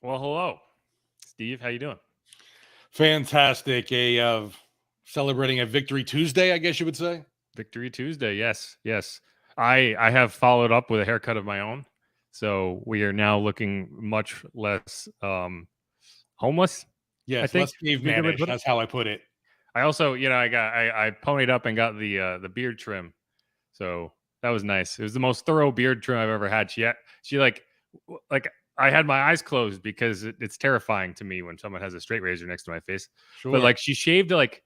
Well, hello, Steve. How you doing? Fantastic. Celebrating a Victory Tuesday, I guess you would say. Victory Tuesday. Yes, yes. I have followed up with a haircut of my own, so we are now looking much less homeless. I Yes, think less would be a good way to caveman-ish. put it. That's how I put it. I also, I ponied up and got the beard trim, so that was nice. It was the most thorough beard trim I've ever had. She like I had my eyes closed because it's terrifying to me when someone has a straight razor next to my face. But Sure. like she shaved like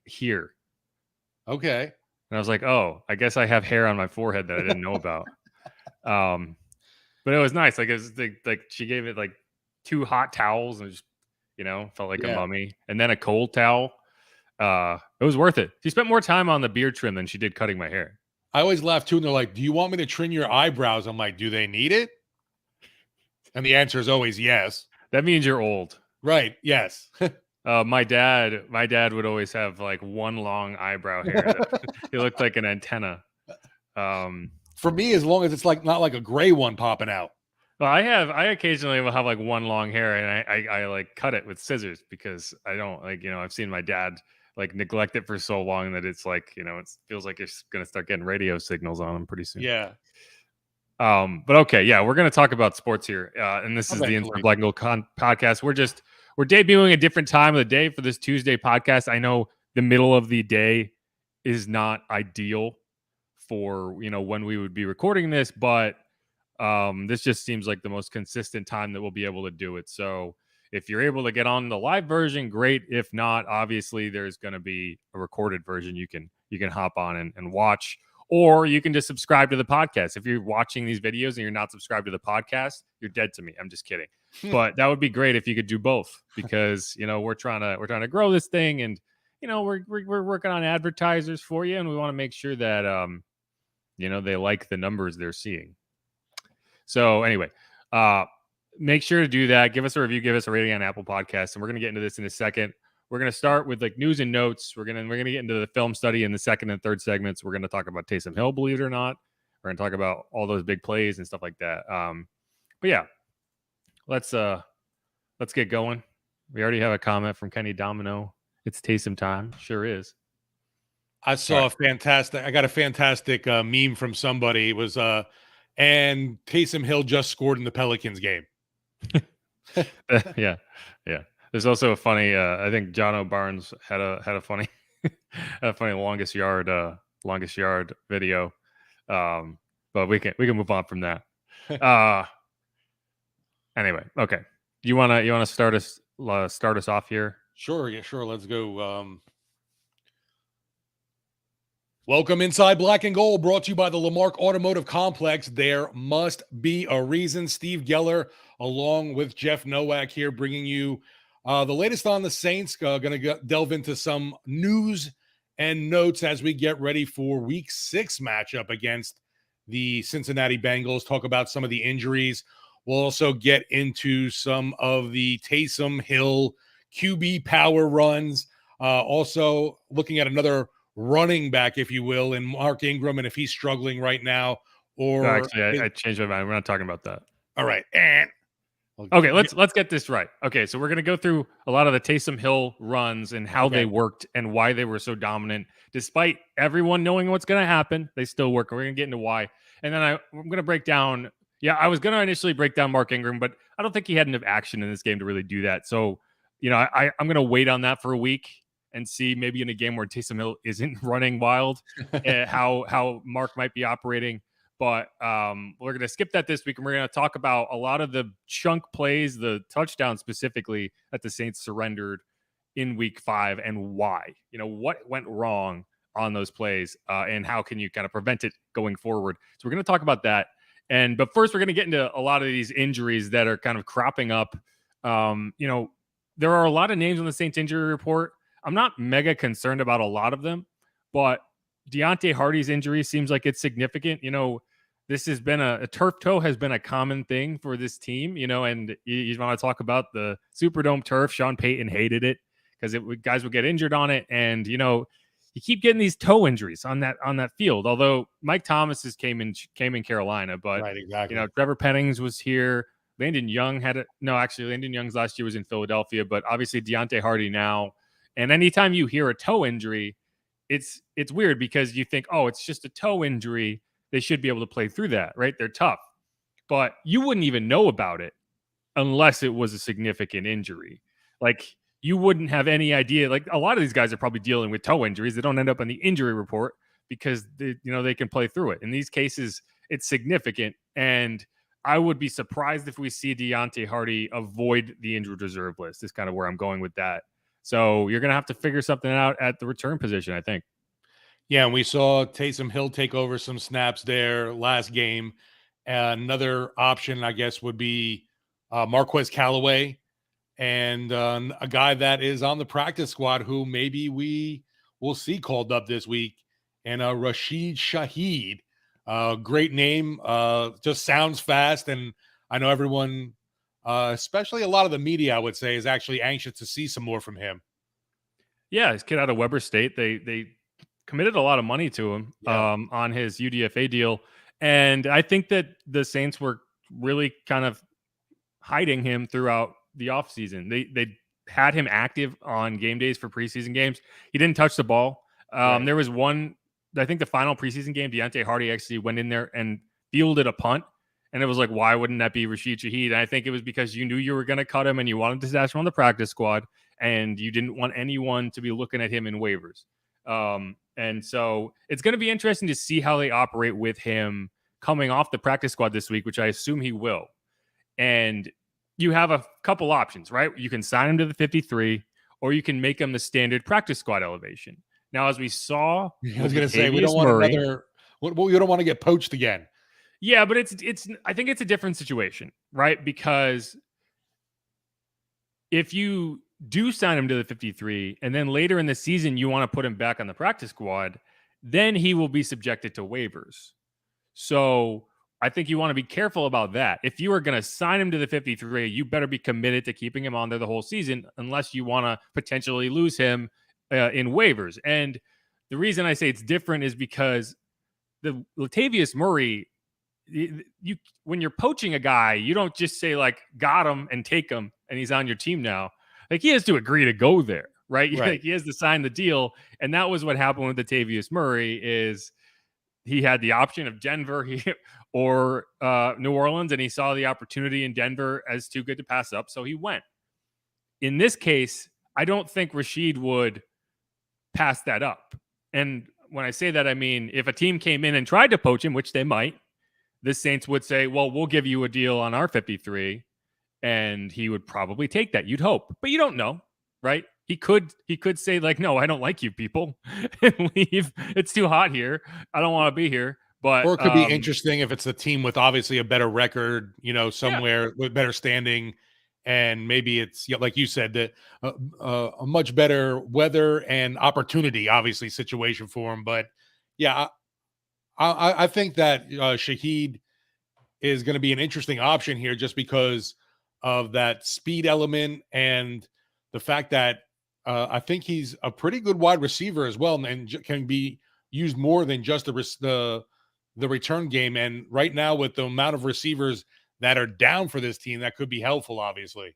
here. Okay. And I was like, oh, I guess I have hair on my forehead that I didn't know about. But it was nice. Like it was like she gave it like 2 hot towels and just, felt like a Yeah. mummy. And then a cold towel. It was worth it. She spent more time on the beard trim than she did cutting my hair. I always laugh too, and they're like, "Do you want me to trim your eyebrows?" I'm like, "Do they need it?" And the answer is always yes. That means you're old. Right. Yes. My dad would always have like one long eyebrow hair. He looked like an antenna. For me, as long as it's like not like a gray one popping out. Well, I occasionally will have like one long hair and I like cut it with scissors because I don't like, I've seen my dad like neglect it for so long that it's like, it feels like it's going to start getting radio signals on him pretty soon. Yeah. But okay. Yeah. We're going to talk about sports here. And this is the Inside Black and Gold podcast. We're debuting a different time of the day for this Tuesday podcast. I know the middle of the day is not ideal for, when we would be recording this, but this just seems like the most consistent time that we'll be able to do it. So if you're able to get on the live version, great. If not, obviously there's going to be a recorded version you can hop on and watch, or you can just subscribe to the podcast. If you're watching these videos and you're not subscribed to the podcast, you're dead to me. I'm just kidding. But that would be great if you could do both, because we're trying to grow this thing, and we're working on advertisers for you, and we want to make sure that they like the numbers they're seeing. So anyway, make sure to do that. Give us a review, give us a rating on Apple Podcasts, and we're gonna get into this in a second. We're gonna start with like news and notes. We're gonna get into the film study in the second and third segments. We're gonna talk about Taysom Hill, believe it or not. We're gonna talk about all those big plays and stuff like that. But yeah, let's get going. We already have a comment from Kenny Domino. It's Taysom time. Sure is. I saw I got a fantastic meme from somebody. It was and Taysom Hill just scored in the Pelicans game. Yeah. There's also a funny. I think John O'Barnes had a funny, longest yard video. But we can move on from that. Anyway, okay. You wanna start us off here? Sure. Yeah. Sure. Let's go. Welcome Inside Black and Gold, brought to you by the Lamarck Automotive Complex. There must be a reason. Steve Geller, along with Jeff Nowak here, bringing you the latest on the Saints. Going to delve into some news and notes as we get ready for Week 6 matchup against the Cincinnati Bengals. Talk about some of the injuries. We'll also get into some of the Taysom Hill QB power runs. Also looking at another running back, if you will, in Mark Ingram, and if he's struggling right now, or actually, I changed my mind. We're not talking about that. All right. Okay, let's get this right. Okay, so we're gonna go through a lot of the Taysom Hill runs and how they worked and why they were so dominant, despite everyone knowing what's gonna happen. They still work. We're gonna get into why, and then I'm gonna break down. Yeah, I was gonna initially break down Mark Ingram, but I don't think he had enough action in this game to really do that. So, I'm gonna wait on that for a week and see, maybe in a game where Taysom Hill isn't running wild, how Mark might be operating. But we're going to skip that this week, and we're going to talk about a lot of the chunk plays, the touchdown specifically, that the Saints surrendered in Week 5 and why. What went wrong on those plays, and how can you kind of prevent it going forward. So we're going to talk about that. But first, we're going to get into a lot of these injuries that are kind of cropping up. There are a lot of names on the Saints injury report. I'm not mega concerned about a lot of them, but Deontay Hardy's injury seems like it's significant. This has been a turf toe has been a common thing for this team, and you want to talk about the Superdome turf. Sean Payton hated it because guys would get injured on it. And, you keep getting these toe injuries on that field. Although Mike Thomas came in Carolina, but right, exactly. Trevor Pennings was here. Landon Young Landon Young's last year was in Philadelphia, but obviously Deontay Hardy now. And anytime you hear a toe injury, it's weird because you think, oh, it's just a toe injury. They should be able to play through that, right? They're tough. But you wouldn't even know about it unless it was a significant injury. Like, you wouldn't have any idea. Like, a lot of these guys are probably dealing with toe injuries. They don't end up on the injury report because they can play through it. In these cases, it's significant. And I would be surprised if we see Deontay Hardy avoid the injured reserve list. Is kind of where I'm going with that. So you're going to have to figure something out at the return position, I think. Yeah, and we saw Taysom Hill take over some snaps there last game. Another option, I guess, would be Marquez Callaway, and a guy that is on the practice squad who maybe we will see called up this week, and Rashid Shaheed. Great name, just sounds fast, and I know everyone, especially a lot of the media, I would say, is actually anxious to see some more from him. Yeah, his kid out of Weber State. They committed a lot of money to him on his UDFA deal. And I think that the Saints were really kind of hiding him throughout the offseason. They had him active on game days for preseason games. He didn't touch the ball. Right. There was one, I think the final preseason game, Deontay Hardy actually went in there and fielded a punt. And it was like, why wouldn't that be Rashid Shaheed? And I think it was because you knew you were going to cut him and you wanted to stash him on the practice squad. And you didn't want anyone to be looking at him in waivers. And so it's going to be interesting to see how they operate with him coming off the practice squad this week, which I assume he will. And you have a couple options, right? You can sign him to the 53, or you can make him the standard practice squad elevation. Now, as we saw, I was going to say, we don't want we don't want to get poached again. Yeah, but I think it's a different situation, right? Because if you do sign him to the 53, and then later in the season you want to put him back on the practice squad, then he will be subjected to waivers. So I think you want to be careful about that. If you are going to sign him to the 53, you better be committed to keeping him on there the whole season, unless you want to potentially lose him in waivers. And the reason I say it's different is because the Latavius Murray, when you're poaching a guy, you don't just say like, got him and take him and he's on your team now. Like, he has to agree to go there, right? Like, he has to sign the deal. And that was what happened with Latavius Murray. Is he had the option of Denver or New Orleans, and he saw the opportunity in Denver as too good to pass up, so he went. In this case, I don't think Rashid would pass that up. And when I say that, I mean, if a team came in and tried to poach him, which they might, the Saints would say, well, we'll give you a deal on our 53, and he would probably take that. You'd hope, but you don't know, right? He could say like, no, I don't like you people, and leave. It's too hot here. I don't want to be here. But or it could be interesting if it's the team with obviously a better record, somewhere with better standing, and maybe it's like you said, that a much better weather and opportunity, obviously, situation for him. But yeah, I think that Shaheed is going to be an interesting option here, just because of that speed element and the fact that I think he's a pretty good wide receiver as well, and can be used more than just the return game. And right now, with the amount of receivers that are down for this team, that could be helpful, obviously.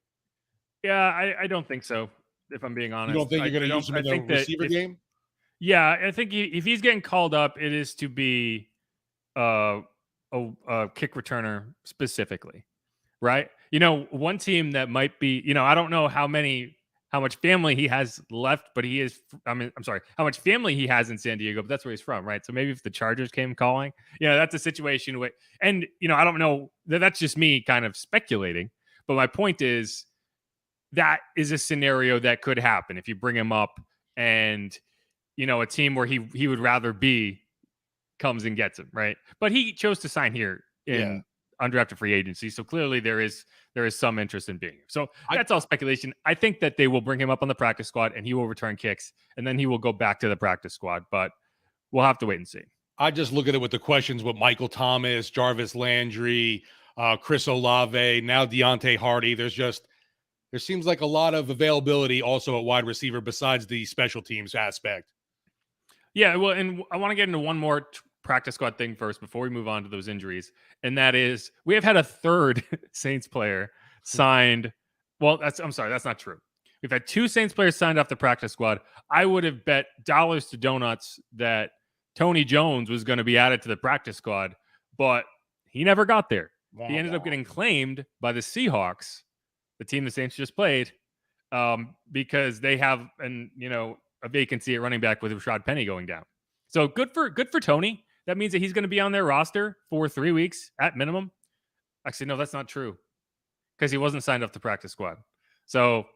Yeah, I don't think so, if I'm being honest. You don't think you're going to use him in the receiver game? Yeah, I think if he's getting called up, it is to be a kick returner specifically, right? One team that might be, I don't know how much family he has left, but I'm sorry, how much family he has in San Diego, but that's where he's from, right? So maybe if the Chargers came calling, that's a situation where, and, I don't know, that's just me kind of speculating, but my point is that is a scenario that could happen if you bring him up and, a team where he would rather be comes and gets him, right? But he chose to sign here in undrafted free agency, so clearly there is some interest in being here. So that's all speculation. I think that they will bring him up on the practice squad and he will return kicks, and then he will go back to the practice squad, but we'll have to wait and see. I just look at it with the questions with Michael Thomas, Jarvis Landry, Chris Olave, now Deontay Hardy. There seems like a lot of availability also at wide receiver besides the special teams aspect. Yeah, well, and I want to get into one more practice squad thing first before we move on to those injuries. And that is, we have had a third Saints player signed. Well, that's not true. We've had 2 Saints players signed off the practice squad. I would have bet dollars to donuts that Tony Jones was going to be added to the practice squad, but he never got there. He ended up getting claimed by the Seahawks, the team the Saints just played, because they have a vacancy at running back with Rashad Penny going down. So good for Tony. That means that he's going to be on their roster for 3 weeks at minimum. Actually, no, that's not true, because he wasn't signed up to practice squad. So,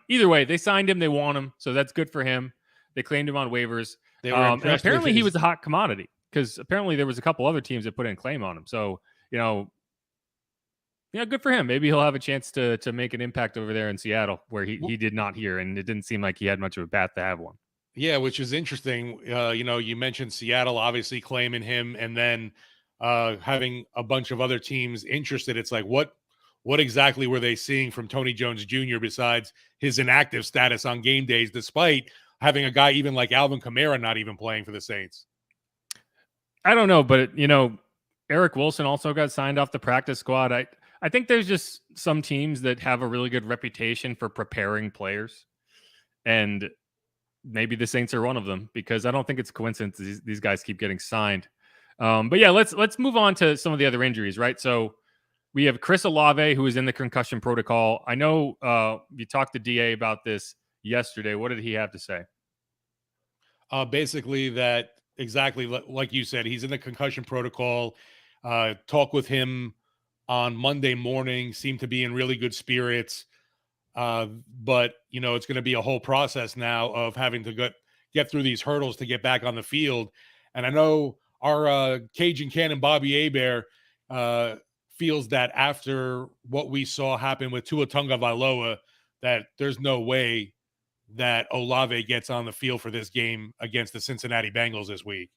either way, they signed him. They want him. So that's good for him. They claimed him on waivers. And apparently he was a hot commodity, because apparently there was a couple other teams that put in claim on him. So, good for him. Maybe he'll have a chance to make an impact over there in Seattle, where he did not here, and it didn't seem like he had much of a path to have one. Yeah, which is interesting. You mentioned Seattle obviously claiming him, and then having a bunch of other teams interested. It's like, what exactly were they seeing from Tony Jones Jr. besides his inactive status on game days, despite having a guy even like Alvin Kamara not even playing for the Saints? I don't know, but Eric Wilson also got signed off the practice squad. I think there's just some teams that have a really good reputation for preparing players, and maybe the Saints are one of them, because I don't think it's a coincidence these guys keep getting signed. But yeah, let's move on to some of the other injuries, right? So we have Chris Olave, who is in the concussion protocol. I know you talked to DA about this yesterday. What did he have to say? Basically that exactly like you said, he's in the concussion protocol. Talk with him on Monday morning, seemed to be in really good spirits. But it's going to be a whole process now of having to get through these hurdles to get back on the field. And I know our Cajun Cannon Bobby Hebert feels that after what we saw happen with Tua Tagovailoa, that there's no way that Olave gets on the field for this game against the Cincinnati Bengals this week.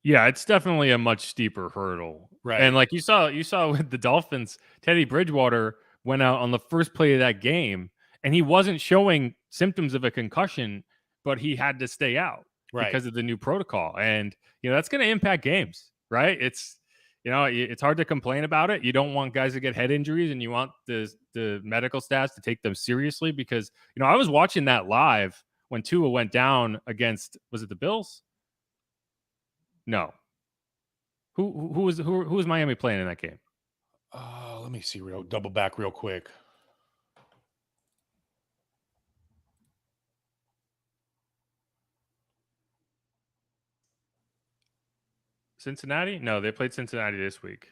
Yeah, it's definitely a much steeper hurdle. Right. And like you saw with the Dolphins, Teddy Bridgewater went out on the first play of that game, and he wasn't showing symptoms of a concussion, but he had to stay out because of the new protocol. And, that's going to impact games, right? It's hard to complain about it. You don't want guys to get head injuries, and you want the medical staff to take them seriously, because, I was watching that live when Tua went down against, was it the Bills? No. Who was Miami playing in that game? Let me see. Double back real quick. Cincinnati? No, they played Cincinnati this week.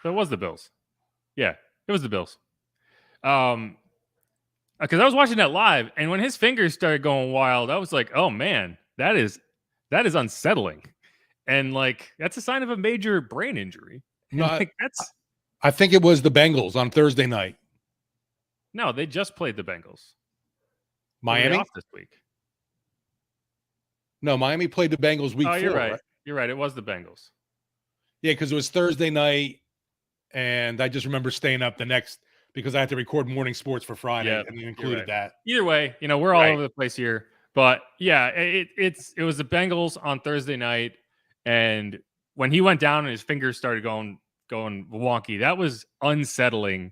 So it was the Bills. Yeah, it was the Bills. Because I was watching that live, and when his fingers started going wild, I was like, "Oh man, that is unsettling," and like that's a sign of a major brain injury. No, I think it was the Bengals on Thursday night. No, they just played the Bengals. Miami off this week. No, Miami played the Bengals week 4. You're right. You're right. It was the Bengals. Yeah, because it was Thursday night, and I just remember staying up the next because I had to record morning sports for Friday, and you included that. Either way, we're all over the place here. But yeah, it was the Bengals on Thursday night, and when he went down and his fingers started going wonky, that was unsettling.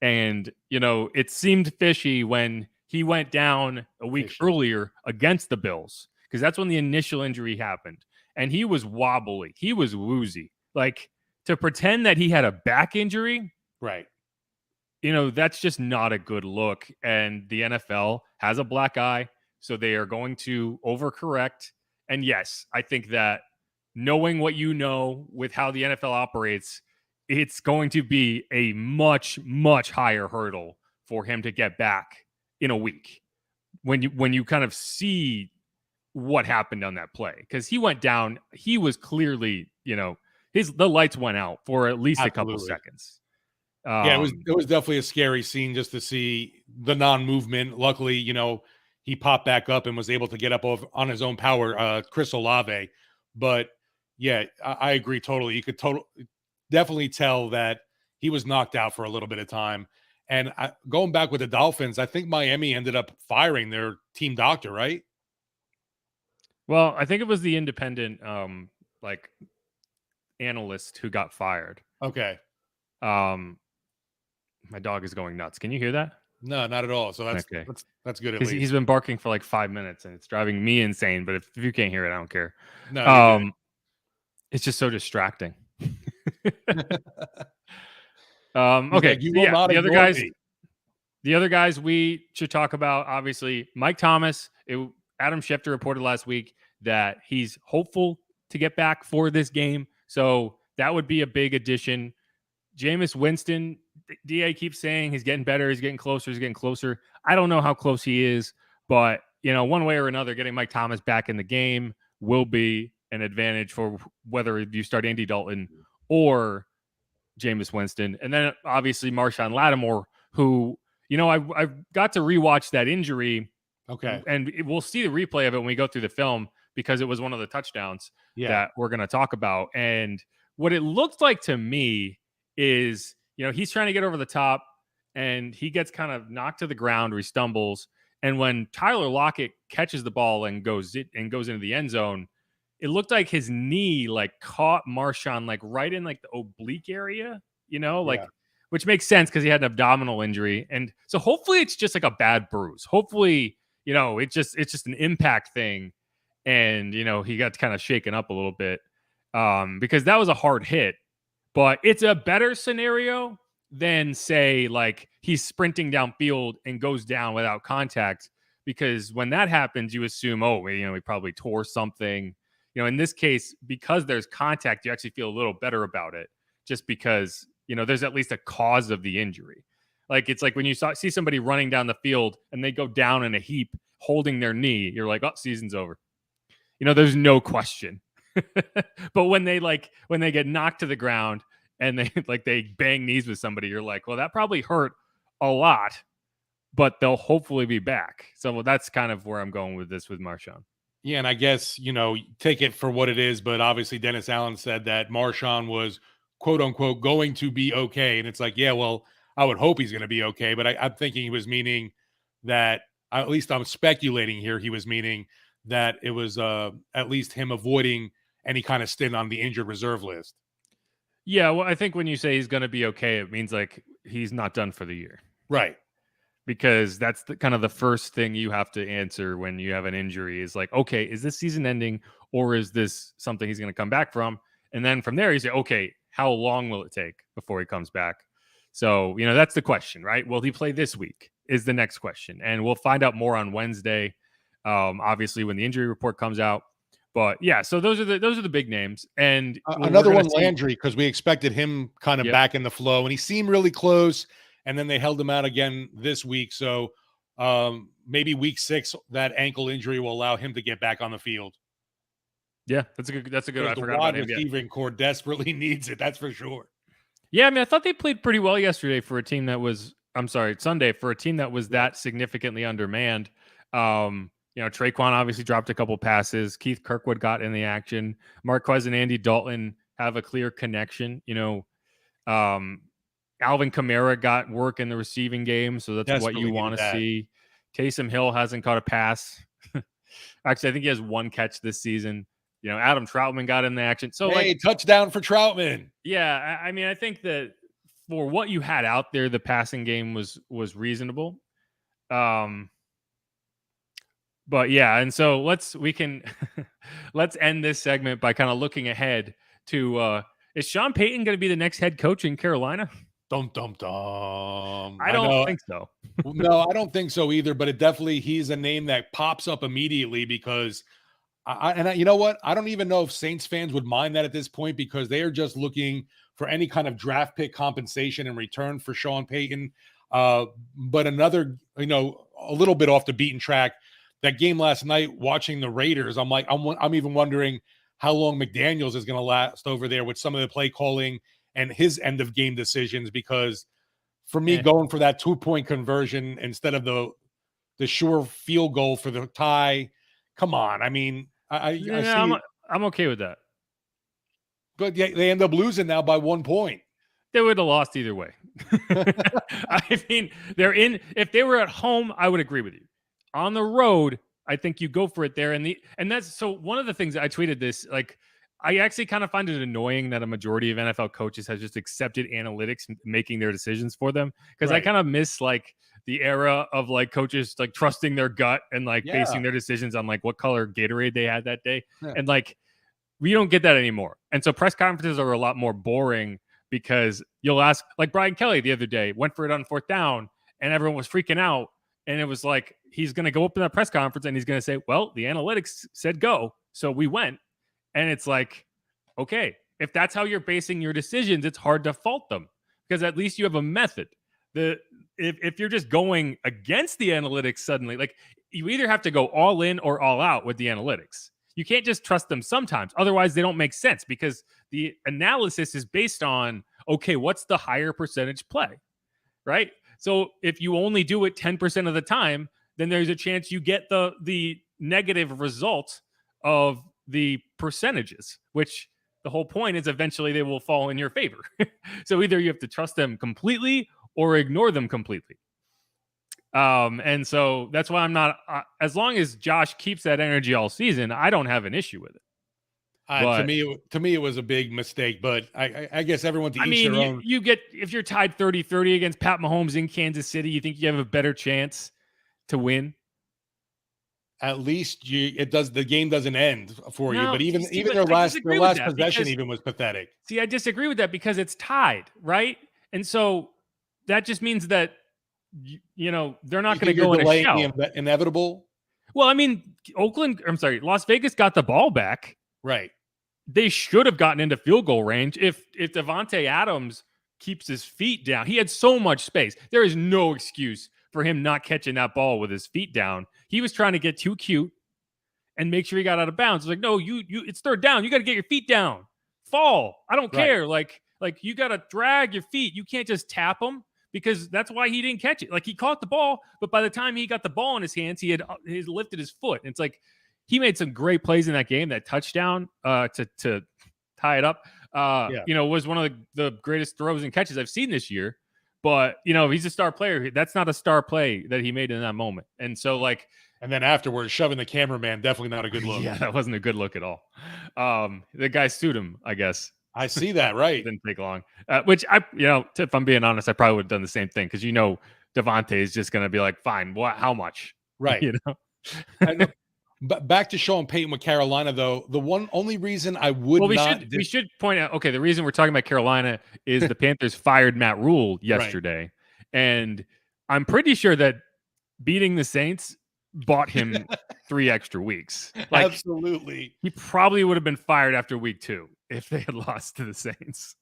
And it seemed fishy when he went down a week earlier against the Bills, because that's when the initial injury happened, and he was wobbly, he was woozy. Like, to pretend that he had a back injury, right? That's just not a good look. And the NFL has a black eye, so they are going to overcorrect. And yes, I think that knowing what with how the NFL operates, it's going to be a much, much higher hurdle for him to get back in a week when you kind of see what happened on that play. Because he went down, he was clearly, the lights went out for at least a couple seconds. Yeah, it was definitely a scary scene just to see the non-movement. Luckily, he popped back up and was able to get up on his own power, Chris Olave. But yeah, I agree totally. You could definitely tell that he was knocked out for a little bit of time. And going back with the Dolphins, I think Miami ended up firing their team doctor, right? Well, I think it was the independent like analyst who got fired. Okay. My dog is going nuts. Can you hear that? No, not at all. So that's Okay. that's good at Because he's least. been barking for like 5 minutes and it's driving me insane. But if you can't hear it, I don't care. No, you're good. It's just so distracting. He's Okay. like, you So will yeah, not ignore me. the other guys we should talk about, obviously, Mike Thomas. Adam Schefter reported last week that he's hopeful to get back for this game. So that would be a big addition. Jameis Winston, DA keeps saying he's getting better, he's getting closer, he's getting closer. I don't know how close he is, but one way or another, getting Mike Thomas back in the game will be an advantage for whether you start Andy Dalton or Jameis Winston. And then obviously Marshawn Lattimore, who, I got to rewatch that injury. Okay. And we'll see the replay of it when we go through the film because it was one of the touchdowns that we're going to talk about. And what it looked like to me is, he's trying to get over the top and he gets kind of knocked to the ground or he stumbles. And when Tyler Lockett catches the ball and goes into the end zone, it looked like his knee like caught Marshawn like right in like the oblique area, which makes sense because he had an abdominal injury. And so hopefully it's just like a bad bruise. Hopefully, it's just an impact thing. And, he got kind of shaken up a little bit because that was a hard hit. But it's a better scenario than, say, like he's sprinting downfield and goes down without contact. Because when that happens, you assume, he probably tore something. In this case, because there's contact, you actually feel a little better about it just because, there's at least a cause of the injury. Like, it's like when you see somebody running down the field and they go down in a heap holding their knee, you're like, oh, season's over. There's no question. But when they get knocked to the ground and they bang knees with somebody, you're like, well, that probably hurt a lot, but they'll hopefully be back. So that's kind of where I'm going with this with Marshawn. Yeah, and I guess, take it for what it is, but obviously Dennis Allen said that Marshawn was, quote unquote, going to be okay. And it's like, yeah, well, I would hope he's going to be okay. But I'm thinking he was meaning that, at least I'm speculating here, he was meaning that it was at least him avoiding any kind of stint on the injured reserve list. Yeah, well, I think when you say he's going to be okay, it means like he's not done for the year. Right. Because that's kind of the first thing you have to answer when you have an injury is like, okay, is this season ending or is this something he's going to come back from? And then from there, you say, okay, how long will it take before he comes back? So, that's the question, right? Will he play this week is the next question. And we'll find out more on Wednesday, obviously, when the injury report comes out. But yeah, so those are the big names. And another one, Landry, because we expected him kind of back in the flow, and he seemed really close. And then they held him out again this week. So maybe week 6, that ankle injury will allow him to get back on the field. Yeah, that's a good. I forgot about him. The receiving core desperately needs it. That's for sure. Yeah, I mean, I thought they played pretty well yesterday for a team that was. Sunday for a team that was that significantly undermanned. Traquan obviously dropped a couple passes. Keith Kirkwood got in the action. Marquez and Andy Dalton have a clear connection. Alvin Kamara got work in the receiving game, so that's what you want to see. Taysom Hill hasn't caught a pass. Actually, I think he has one catch this season. Adam Troutman got in the action. So, touchdown for Troutman. Yeah, I mean, I think that for what you had out there, the passing game was reasonable. But yeah, and so let's end this segment by kind of looking ahead to is Sean Payton going to be the next head coach in Carolina? Dum, dum, dum. I don't think so. No, I don't think so either, but he's a name that pops up immediately because you know what? I don't even know if Saints fans would mind that at this point because they are just looking for any kind of draft pick compensation in return for Sean Payton. But another, a little bit off the beaten track, that game last night, watching the Raiders, I'm like, I'm even wondering how long McDaniels is going to last over there with some of the play calling and his end of game decisions, because for me, going for that 2-point conversion instead of the sure field goal for the tie, come on. I mean, I see. I'm okay with that. But they end up losing now by 1 point. They would have lost either way. I mean, if they were at home, I would agree with you. On the road, I think you go for it there. And that's so one of the things I tweeted this, like, I actually kind of find it annoying that a majority of NFL coaches have just accepted analytics making their decisions for them. Because I kind of miss like the era of like coaches like trusting their gut and like basing their decisions on like what color Gatorade they had that day. Yeah. And like, we don't get that anymore. And so press conferences are a lot more boring because you'll ask, like Brian Kelly the other day went for it on 4th down and everyone was freaking out. And it was like, he's going to go up in that press conference and he's going to say, well, the analytics said go. So we went. And it's like, okay, if that's how you're basing your decisions, it's hard to fault them because at least you have a method. If you're just going against the analytics suddenly, like you either have to go all in or all out with the analytics. You can't just trust them sometimes. Otherwise, they don't make sense because the analysis is based on, okay, what's the higher percentage play, right? So if you only do it 10% of the time, then there's a chance you get the negative result of the percentages, which the whole point is eventually they will fall in your favor. So either you have to trust them completely or ignore them completely. And so that's why I'm not, as long as Josh keeps that energy all season, I don't have an issue with it. To me, it was a big mistake, but I guess everyone to each their own. You get, if you're tied 30-30 against Pat Mahomes in Kansas City, you think you have a better chance to win? At least the game doesn't end for you. But even their last possession even was pathetic. See, I disagree with that because it's tied, right? And so that just means that they're not going to go in a shell. The inevitable. Well, I mean, Las Vegas got the ball back. Right. They should have gotten into field goal range if Davante Adams keeps his feet down. He had so much space. There is no excuse for him not catching that ball with his feet down. He was trying to get too cute and make sure he got out of bounds. It's like, no, it's 3rd down. You got to get your feet down. Fall. I don't care. Like you got to drag your feet. You can't just tap them because that's why he didn't catch it. Like he caught the ball, but by the time he got the ball in his hands, he had lifted his foot. And it's like he made some great plays in that game. That touchdown to tie it up, was one of the greatest throws and catches I've seen this year. But, he's a star player. That's not a star play that he made in that moment. And so, like... And then afterwards, shoving the cameraman, definitely not a good look. Yeah, that wasn't a good look at all. The guy sued him, I guess. I see that, right. Didn't take long. Which, if I'm being honest, I probably would have done the same thing. Because, Davante is just going to be like, fine, how much? Right. But back to Sean Payton with Carolina, though, the only reason I would we should point out, okay, the reason we're talking about Carolina is the Panthers fired Matt Rule yesterday. Right. And I'm pretty sure that beating the Saints bought him 3 extra weeks. Like, absolutely. He probably would have been fired after week 2 if they had lost to the Saints.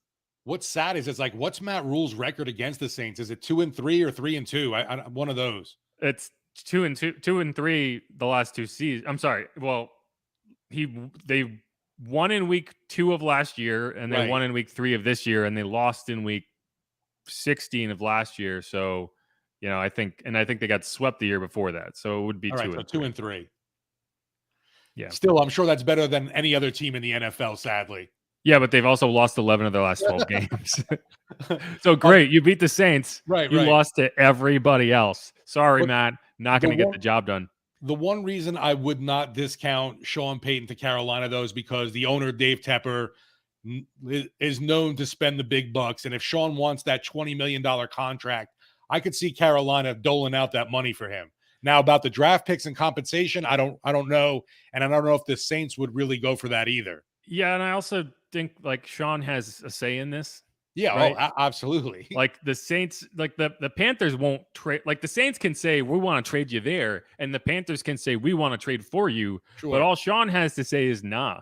What's sad is it's like, what's Matt Rule's record against the Saints? Is it 2-3 or 3-2? I one of those. It's 2-3 the last 2 seasons. I'm sorry. Well, they won in week 2 of last year, and they won in week 3 of this year, and they lost in week 16 of last year. So, I think they got swept the year before that. So it would be 2-3. Yeah. Still, I'm sure that's better than any other team in the NFL, sadly. Yeah, but they've also lost 11 of their last 12 games. So great. You beat the Saints. You lost to everybody else. Sorry, Matt. Not going to get the job done. The one reason I would not discount Sean Payton to Carolina, though, is because the owner, Dave Tepper, is known to spend the big bucks. And if Sean wants that $20 million contract, I could see Carolina doling out that money for him. Now, about the draft picks and compensation, I don't know. And I don't know if the Saints would really go for that either. Yeah, and I also think like Sean has a say in this. Yeah, right? Absolutely. Like the Saints, like the Panthers won't trade. Like the Saints can say, we want to trade you there. And the Panthers can say, we want to trade for you. Sure. But all Sean has to say is, nah,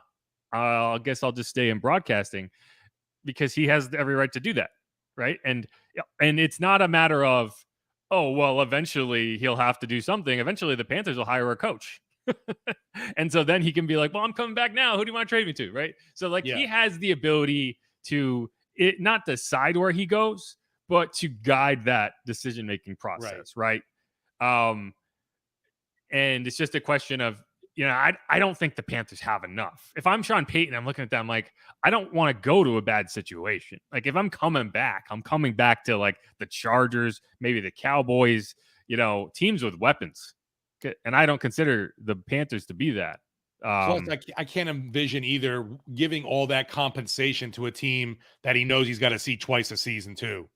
I guess I'll just stay in broadcasting because he has every right to do that. Right. And it's not a matter of, oh, well, eventually he'll have to do something. Eventually the Panthers will hire a coach. And so then he can be like, well, I'm coming back now. Who do you want to trade me to? Right. So like he has the ability to not decide where he goes, but to guide that decision-making process. Right. And it's just a question of, I don't think the Panthers have enough. If I'm Sean Payton, I'm looking at them like, I don't want to go to a bad situation. Like if I'm coming back to like the Chargers, maybe the Cowboys, teams with weapons. and I don't consider the Panthers to be that. Plus, I can't envision either giving all that compensation to a team that he knows he's got to see twice a season too.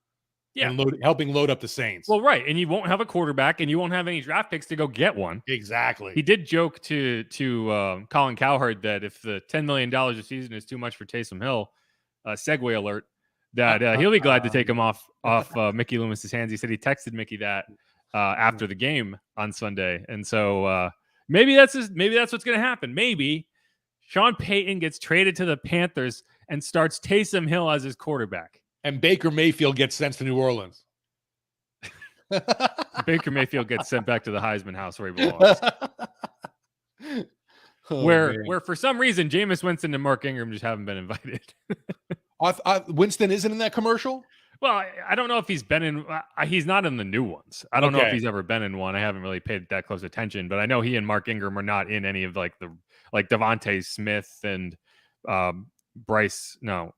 Yeah. And helping load up the Saints. Well, right. And you won't have a quarterback and you won't have any draft picks to go get one. Exactly. He did joke to Colin Cowherd that if the $10 million a season is too much for Taysom Hill, segue alert, that he'll be glad to take him off Mickey Loomis's hands. He said he texted Mickey that after the game on Sunday. And so maybe that's what's going to happen. Maybe Sean Payton gets traded to the Panthers and starts Taysom Hill as his quarterback. And Baker Mayfield gets sent to New Orleans. Baker Mayfield gets sent back to the Heisman house where he belongs. Where for some reason Jameis Winston and Mark Ingram just haven't been invited. Winston isn't in that commercial? Well, I don't know if he's been in. He's not in the new ones. I don't know if he's ever been in one. I haven't really paid that close attention, but I know he and Mark Ingram are not in any of like Devontae Smith and Bryce Young.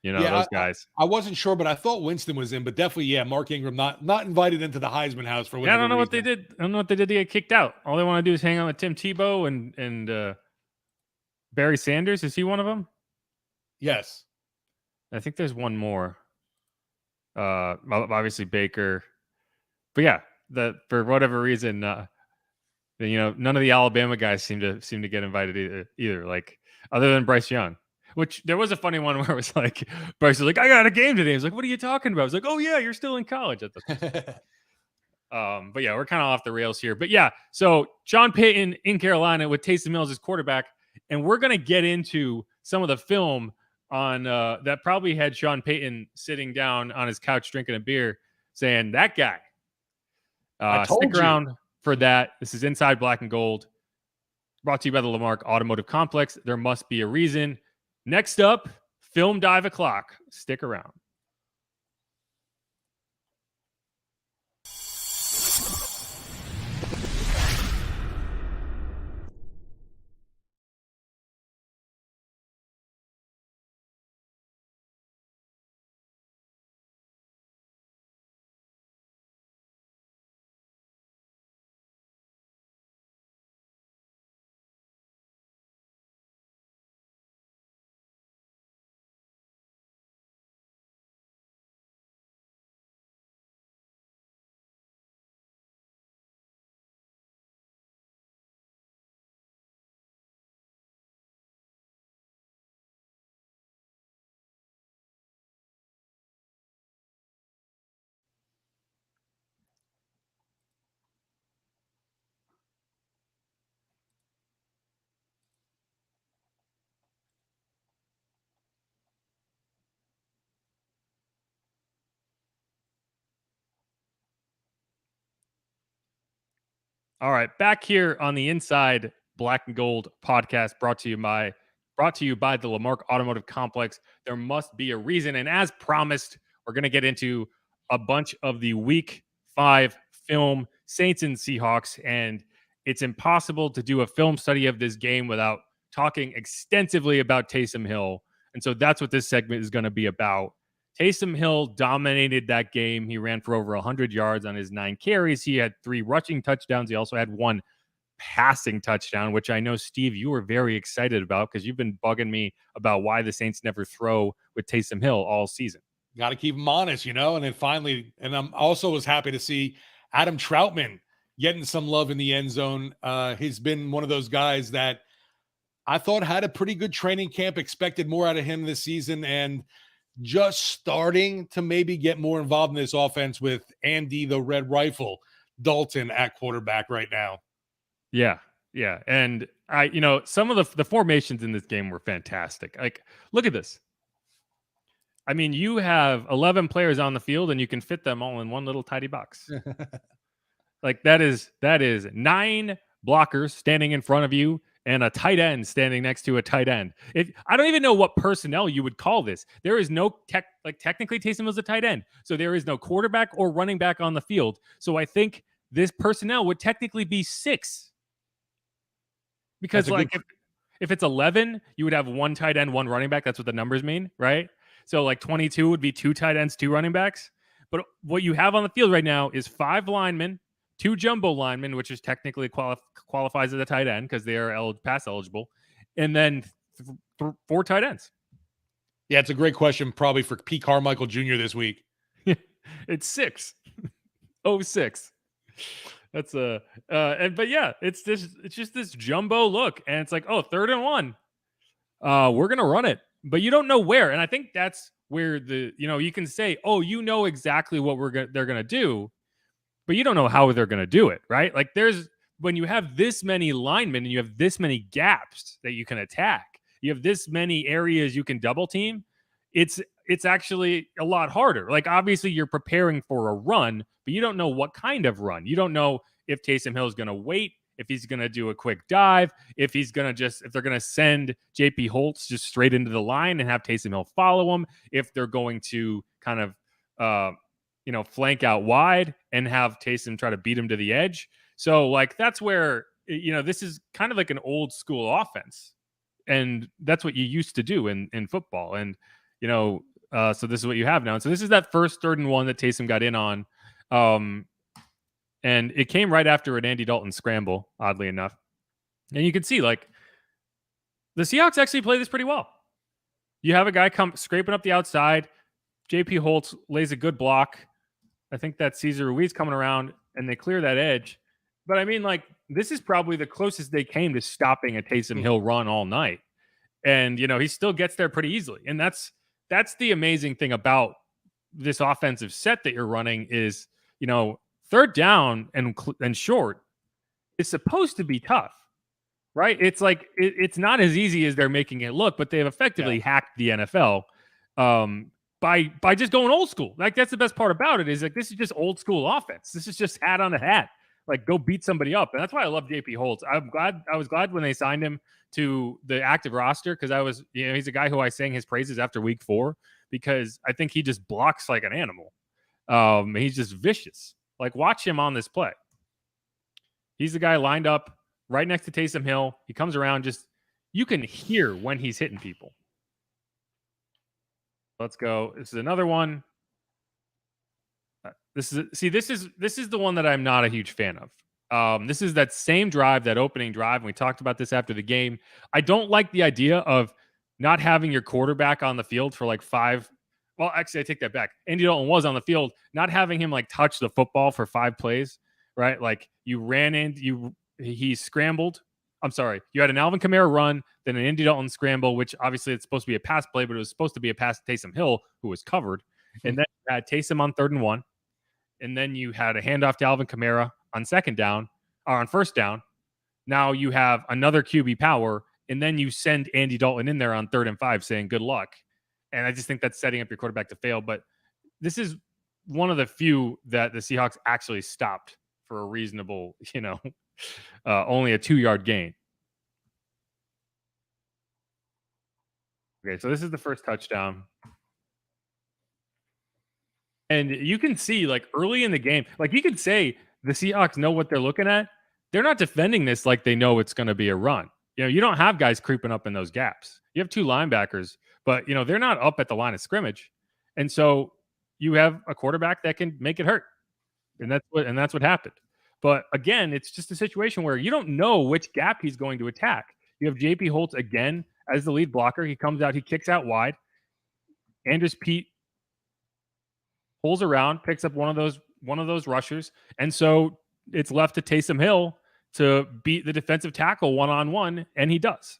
Those guys. I wasn't sure, but I thought Winston was in, but definitely, Mark Ingram not invited into the Heisman house for whatever I don't know reason. what they did. I don't know what they did to get kicked out. All they want to do is hang out with Tim Tebow and Barry Sanders. Is he one of them? Yes. I think there's one more. Obviously Baker. But yeah, for whatever reason, none of the Alabama guys seem to get invited either. Like other than Bryce Young. Which there was a funny one where it was like Bryce was like, I got a game today. I was like, what are you talking about? I was like, oh yeah, you're still in college at the but yeah, we're kind of off the rails here. But yeah, so Sean Payton in Carolina with Taysom Hill as his quarterback, and we're gonna get into some of the film on that probably had Sean Payton sitting down on his couch drinking a beer, saying that guy. Stick around for that. This is Inside Black and Gold, brought to you by the Lamarck Automotive Complex. There must be a reason. Next up, Film Dive O'Clock. Stick around. All right, back here on the Inside Black and Gold podcast, brought to you by the Lamarck Automotive Complex. There must be a reason, and as promised, we're going to get into a bunch of the Week 5 film, Saints and Seahawks, and it's impossible to do a film study of this game without talking extensively about Taysom Hill, and so that's what this segment is going to be about. Taysom Hill dominated that game. He ran for over 100 yards on his 9 carries. He had 3 rushing touchdowns. He also had 1 passing touchdown, which I know, Steve, you were very excited about because you've been bugging me about why the Saints never throw with Taysom Hill all season. Got to keep him honest, and then finally, and I'm also was happy to see Adam Troutman getting some love in the end zone. He's been one of those guys that I thought had a pretty good training camp, expected more out of him this season, and just starting to maybe get more involved in this offense with Andy, the Red Rifle, Dalton at quarterback right now. Yeah. And some of the formations in this game were fantastic. Like, look at this. I mean, you have 11 players on the field and you can fit them all in one little tidy box. Like that is 9 blockers standing in front of you and a tight end standing next to a tight end. I don't even know what personnel you would call this. There is no technically Taysom was a tight end. So there is no quarterback or running back on the field. So I think this personnel would technically be 6. Because if it's 11, you would have 1 tight end, 1 running back. That's what the numbers mean, right? So 22 would be 2 tight ends, 2 running backs. But what you have on the field right now is 5 linemen, 2 jumbo linemen, which is technically qualifies as a tight end because they are pass eligible, and then 4 tight ends. Yeah, it's a great question, probably for P. Carmichael Jr. this week. It's 6. 06. That's but yeah, it's just this jumbo look, and it's like, oh, 3rd and 1. We're gonna run it, but you don't know where. And I think that's where you can say, oh, exactly what they're gonna do, but you don't know how they're gonna do it, right? Like when you have this many linemen and you have this many gaps that you can attack, you have this many areas you can double team. It's actually a lot harder. Like, obviously you're preparing for a run, but you don't know what kind of run. You don't know if Taysom Hill is going to wait, if he's going to do a quick dive, if they're going to send JP Holtz just straight into the line and have Taysom Hill follow him, if they're going to kind of, flank out wide and have Taysom try to beat him to the edge. So, like, that's where, this is kind of like an old school offense. And that's what you used to do in football. And, so this is what you have now. And so this is that first 3rd and 1 that Taysom got in on. And it came right after an Andy Dalton scramble, oddly enough. And you can see, like, the Seahawks actually play this pretty well. You have a guy come scraping up the outside. JP Holtz lays a good block. I think that's Cesar Ruiz coming around, and they clear that edge. But I mean, like, this is probably the closest they came to stopping a Taysom Hill run all night. And, he still gets there pretty easily. And that's the amazing thing about this offensive set that you're running is, 3rd down and short is supposed to be tough, right? It's like, it's not as easy as they're making it look, but they've effectively hacked the NFL by just going old school. Like, that's the best part about it, is like, this is just old school offense. This is just hat on a hat. Like, go beat somebody up. And that's why I love JP Holtz. I was glad when they signed him to the active roster, because he's a guy who I sang his praises after week 4, because I think he just blocks like an animal. He's just vicious. Like, watch him on this play. He's the guy lined up right next to Taysom Hill. He comes around, you can hear when he's hitting people. Let's go. This is another one. This is the one that I'm not a huge fan of. This is that same drive, that opening drive. And we talked about this after the game. I don't like the idea of not having your quarterback on the field for like 5. Well, actually, I take that back. Andy Dalton was on the field, not having him like touch the football for 5 plays, right? Like, you ran in, he scrambled. I'm sorry. You had an Alvin Kamara run, then an Andy Dalton scramble, which obviously it's supposed to be a pass play, but it was supposed to be a pass to Taysom Hill, who was covered. And then you had Taysom on 3rd and 1. And then you had a handoff to Alvin Kamara on 2nd down, or on 1st down. Now you have another QB power, and then you send Andy Dalton in there on 3rd and 5 saying good luck. And I just think that's setting up your quarterback to fail. But this is one of the few that the Seahawks actually stopped for a reasonable, only a 2-yard gain. Okay, so this is the first touchdown. And you can see, like, early in the game, like, you could say the Seahawks know what they're looking at. They're not defending this like they know it's going to be a run. You don't have guys creeping up in those gaps. You have 2 linebackers, but, they're not up at the line of scrimmage. And so you have a quarterback that can make it hurt. And that's what happened. But again, it's just a situation where you don't know which gap he's going to attack. You have JP Holtz again as the lead blocker. He comes out, he kicks out wide. Andrews Pete pulls around, picks up one of those rushers, and so it's left to Taysom Hill to beat the defensive tackle one-on-one, and he does.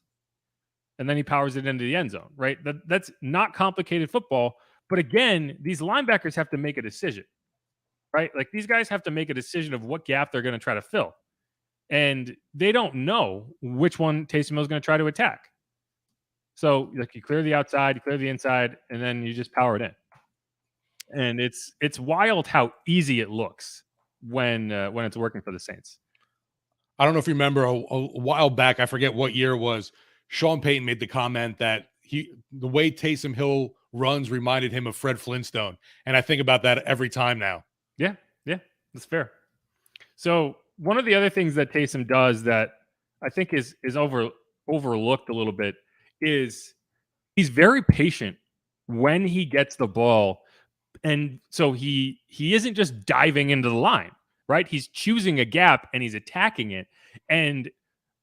And then he powers it into the end zone, right? That's not complicated football, but again, these linebackers have to make a decision, right? Like, these guys have to make a decision of what gap they're going to try to fill, and they don't know which one Taysom Hill is going to try to attack. So, like, you clear the outside, you clear the inside, and then you just power it in. And it's wild how easy it looks when it's working for the Saints. I don't know if you remember a while back, I forget what year it was, Sean Payton made the comment that the way Taysom Hill runs reminded him of Fred Flintstone. And I think about that every time now. Yeah, that's fair. So one of the other things that Taysom does that I think is overlooked a little bit is he's very patient when he gets the ball And so he isn't just diving into the line, right? He's choosing a gap and he's attacking it. And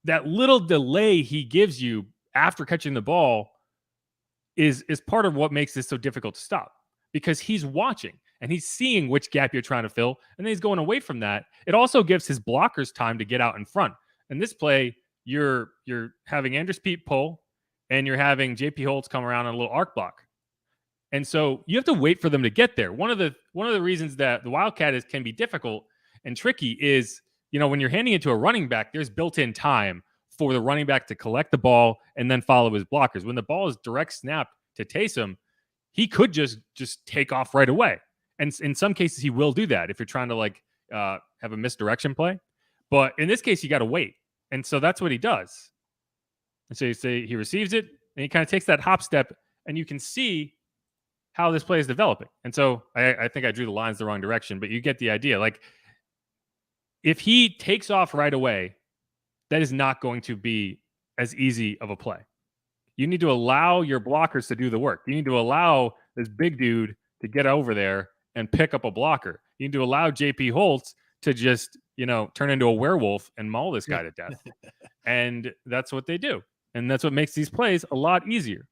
that little delay he gives you after catching the ball is part of what makes this so difficult to stop, because he's watching and he's seeing which gap you're trying to fill, and then he's going away from that. It also gives his blockers time to get out in front. In this play, you're having Andrews Pete pull, and you're having JP Holtz come around on a little arc block. And so you have to wait for them to get there. One of the reasons that the Wildcat can be difficult and tricky is, when you're handing it to a running back, there's built-in time for the running back to collect the ball and then follow his blockers. When the ball is direct snapped to Taysom, he could just take off right away. And in some cases, he will do that if you're trying to have a misdirection play. But in this case, you got to wait. And so that's what he does. And so you say he receives it, and he kind of takes that hop step, and you can see how this play is developing. And so I think I drew the lines the wrong direction, but you get the idea. Like, if he takes off right away, that is not going to be as easy of a play. You need to allow your blockers to do the work. You need to allow this big dude to get over there and pick up a blocker. You need to allow JP Holtz to just, turn into a werewolf and maul this guy to death. And that's what they do. And that's what makes these plays a lot easier.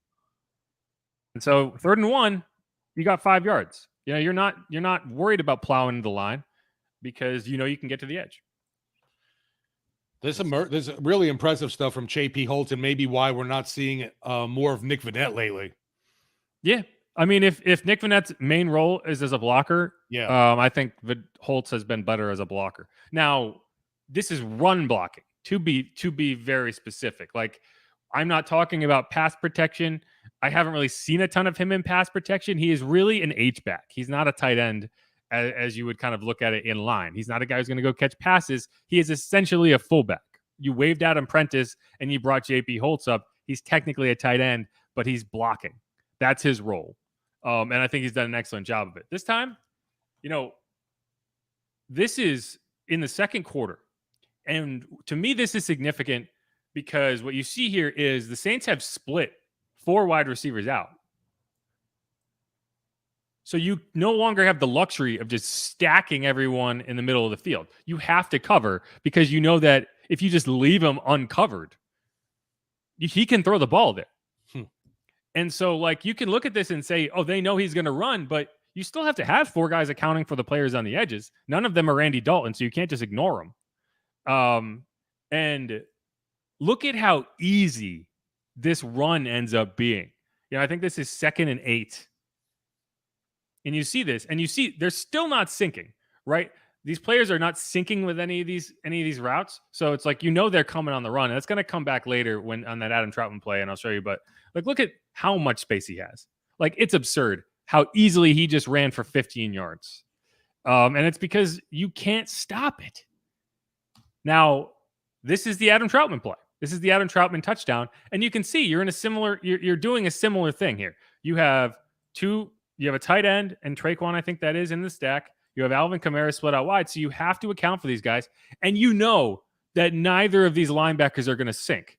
And so 3rd and 1, you got 5 yards. You're not worried about plowing the line because you can get to the edge. There's really impressive stuff from JP Holtz, and maybe why we're not seeing more of Nick Vannett lately. Yeah. I mean, if Nick Vannett's main role is as a blocker, I think Holtz has been better as a blocker. Now, this is run blocking, to be very specific. Like, I'm not talking about pass protection. I haven't really seen a ton of him in pass protection. He is really an H-back. He's not a tight end as you would kind of look at it in line. He's not a guy who's going to go catch passes. He is essentially a fullback. You waived Adam Prentice and you brought JP Holtz up. He's technically a tight end, but he's blocking. That's his role. And I think he's done an excellent job of it. This time, this is in the second quarter. And to me, this is significant because what you see here is the Saints have split 4 wide receivers out. So you no longer have the luxury of just stacking everyone in the middle of the field. You have to cover because you know that if you just leave him uncovered, he can throw the ball there. And so, you can look at this and say, oh, they know he's going to run, but you still have to have 4 guys accounting for the players on the edges. None of them are Andy Dalton, so you can't just ignore them. And look at how easy this run ends up being. I think this is 2nd and 8. And you see this, and you see they're still not syncing, right? These players are not syncing with any of these routes. So it's they're coming on the run. And that's going to come back later on that Adam Troutman play, and I'll show you. But look at how much space he has. It's absurd how easily he just ran for 15 yards. And it's because you can't stop it. Now, this is the Adam Troutman play. This is the Adam Troutman touchdown. And you can see you're doing a similar thing here. You have a tight end and Traquan, I think that is, in the stack. You have Alvin Kamara split out wide. So you have to account for these guys. And that neither of these linebackers are going to sink.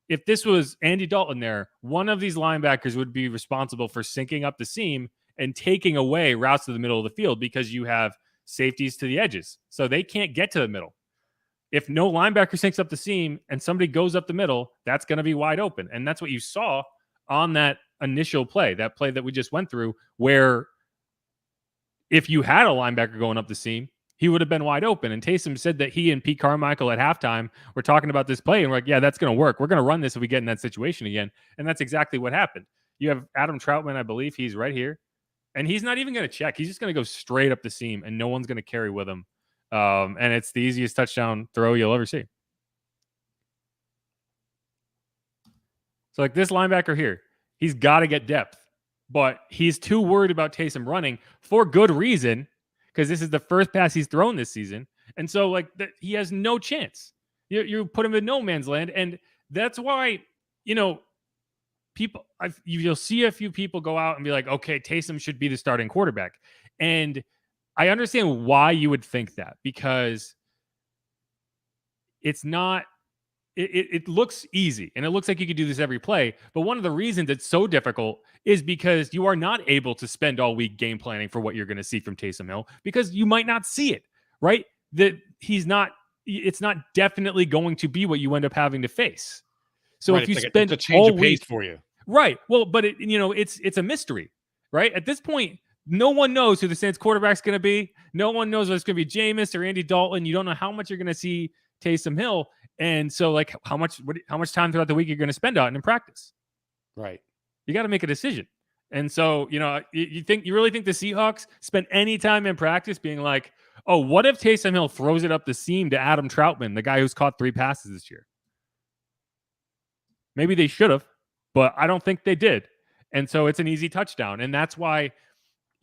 If this was Andy Dalton there, one of these linebackers would be responsible for sinking up the seam and taking away routes to the middle of the field because you have safeties to the edges. So they can't get to the middle. If no linebacker sinks up the seam and somebody goes up the middle, that's going to be wide open. And that's what you saw on that initial play, that play that we just went through, where if you had a linebacker going up the seam, he would have been wide open. And Taysom said that he and Pete Carmichael at halftime were talking about this play, and we're like, yeah, that's going to work. We're going to run this if we get in that situation again. And that's exactly what happened. You have Adam Troutman, I believe he's right here, and he's not even going to check. He's just going to go straight up the seam, and no one's going to carry with him. And it's the easiest touchdown throw you'll ever see. So this linebacker here, he's got to get depth, but he's too worried about Taysom running for good reason, because this is the first pass he's thrown this season. And so he has no chance. You put him in no man's land. And that's why, you'll see a few people go out and be like, okay, Taysom should be the starting quarterback. And I understand why you would think that, because it's not it looks easy and it looks like you could do this every play. But one of the reasons it's so difficult is because you are not able to spend all week game planning for what you're going to see from Taysom Hill because you might not see it, right? That it's not definitely going to be what you end up having to face. So right, if you it's spend a change all of pace week for you. right. Well, but it's a mystery, right? At this point, no one knows who the Saints quarterback's going to be. No one knows whether it's going to be Jameis or Andy Dalton. You don't know how much you're going to see Taysom Hill, and so like how much time throughout the week you're going to spend on in practice. Right. You got to make a decision. And so you really think the Seahawks spend any time in practice being like, oh, what if Taysom Hill throws it up the seam to Adam Troutman, the guy who's caught 3 passes this year? Maybe they should have, but I don't think they did. And so it's an easy touchdown. And that's why,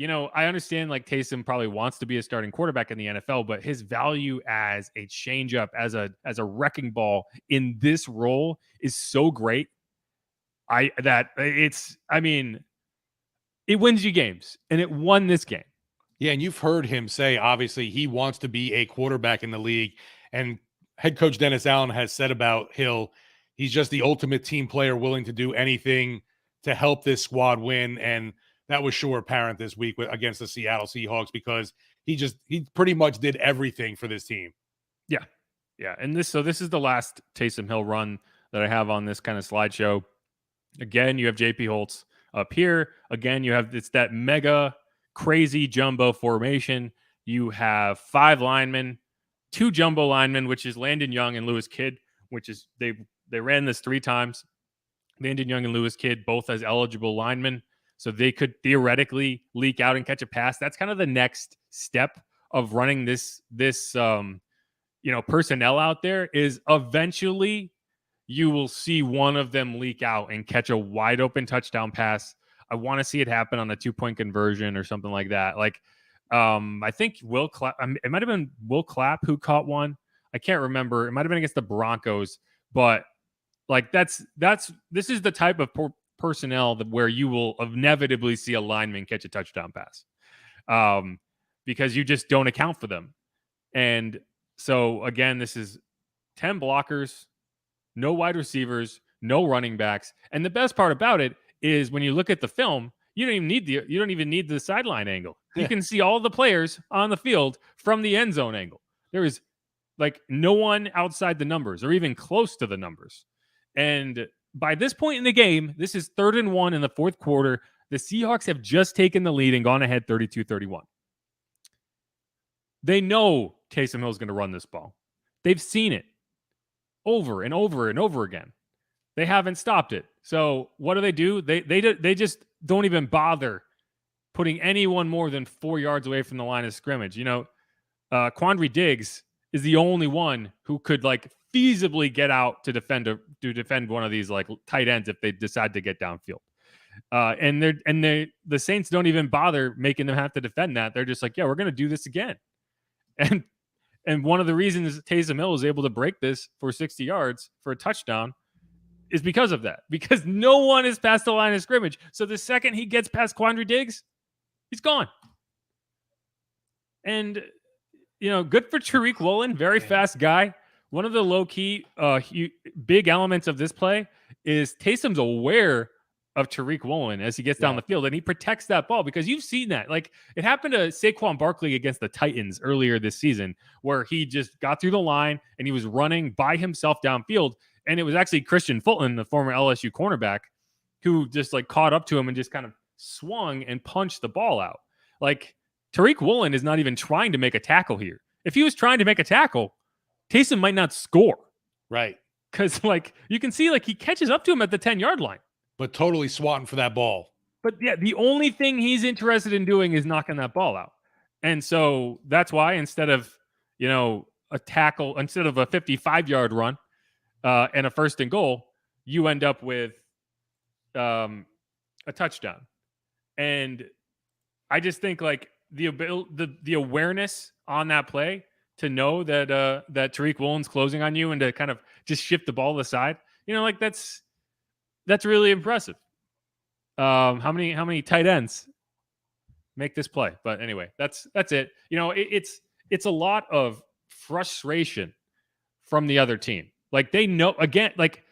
I understand like Taysom probably wants to be a starting quarterback in the NFL, but his value as a changeup, as a wrecking ball in this role is so great. It wins you games, and it won this game. Yeah, and you've heard him say, obviously, he wants to be a quarterback in the league. And head coach Dennis Allen has said about Hill, he's just the ultimate team player, willing to do anything to help this squad win. And that was sure apparent this week against the Seattle Seahawks because he pretty much did everything for this team. Yeah. Yeah. And this is the last Taysom Hill run that I have on this kind of slideshow. Again, you have JP Holtz up here. Again, it's that mega crazy jumbo formation. You have 5 linemen, 2 jumbo linemen, which is Landon Young and Lewis Kidd, which is they ran this 3 times. Landon Young and Lewis Kidd both as eligible linemen. So they could theoretically leak out and catch a pass. That's kind of the next step of running this personnel out there is eventually you will see one of them leak out and catch a wide open touchdown pass. I want to see it happen on a 2-point conversion or something like that. Like, I think it might have been Will Clapp who caught one. I can't remember. It might have been against the Broncos, but like this is the type of personnel where you will inevitably see a lineman catch a touchdown pass, because you just don't account for them. And so again, this is 10 blockers, no wide receivers, no running backs. And the best part about it is when you look at the film, you don't even need the sideline angle. You can see all the players on the field from the end zone angle. There is like no one outside the numbers or even close to the numbers. And by this point in the game, this is 3rd and 1 in the 4th quarter. The Seahawks have just taken the lead and gone ahead 32-31. They know Taysom Hill is going to run this ball. They've seen it over and over and over again. They haven't stopped it. So what do? They just don't even bother putting anyone more than 4 yards away from the line of scrimmage. Quandre Diggs is the only one who could like feasibly get out to defend one of these like tight ends if they decide to get downfield. And the Saints don't even bother making them have to defend that. They're just like, yeah, we're going to do this again. And one of the reasons Taysom Hill was able to break this for 60 yards for a touchdown is because of that. Because no one is past the line of scrimmage. So the second he gets past Quandre Diggs, he's gone. And good for Tariq Woolen, very fast guy. One of the low-key, big elements of this play is Taysom's aware of Tariq Woolen as he gets down the field, and he protects that ball because you've seen that. Like, it happened to Saquon Barkley against the Titans earlier this season where he just got through the line and he was running by himself downfield, and it was actually Christian Fulton, the former LSU cornerback, who just, like, caught up to him and just kind of swung and punched the ball out. Like, Tariq Woolen is not even trying to make a tackle here. If he was trying to make a tackle, Taysom might not score. Right. Because, like, you can see, like, he catches up to him at the 10-yard line. But totally swatting for that ball. But, yeah, the only thing he's interested in doing is knocking that ball out. And so that's why instead of, a tackle, instead of a 55-yard run and a 1st and goal, you end up with a touchdown. And I just think, like, the awareness on that play to know that that Tariq Woolen's closing on you and to kind of just shift the ball to the side, like that's really impressive. How many tight ends make this play? But anyway, that's it. It's a lot of frustration from the other team. Like they know, again, like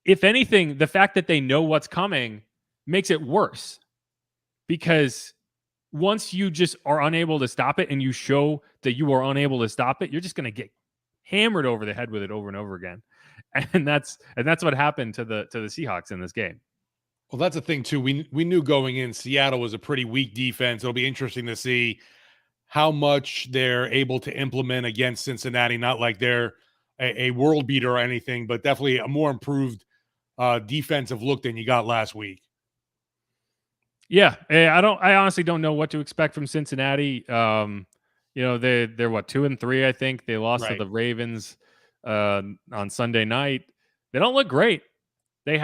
if anything, the fact that they know what's coming makes it worse, because once you just are unable to stop it and you show that you are unable to stop it, you're just going to get hammered over the head with it over and over again. And that's what happened to the Seahawks in this game. Well, that's the thing too. We knew going in, Seattle was a pretty weak defense. It'll be interesting to see how much they're able to implement against Cincinnati. Not like they're a world beater or anything, but definitely a more improved defensive look than you got last week. Yeah, I honestly don't know what to expect from Cincinnati. They're what, 2-3, I think. They lost to the Ravens on Sunday night. They don't look great. I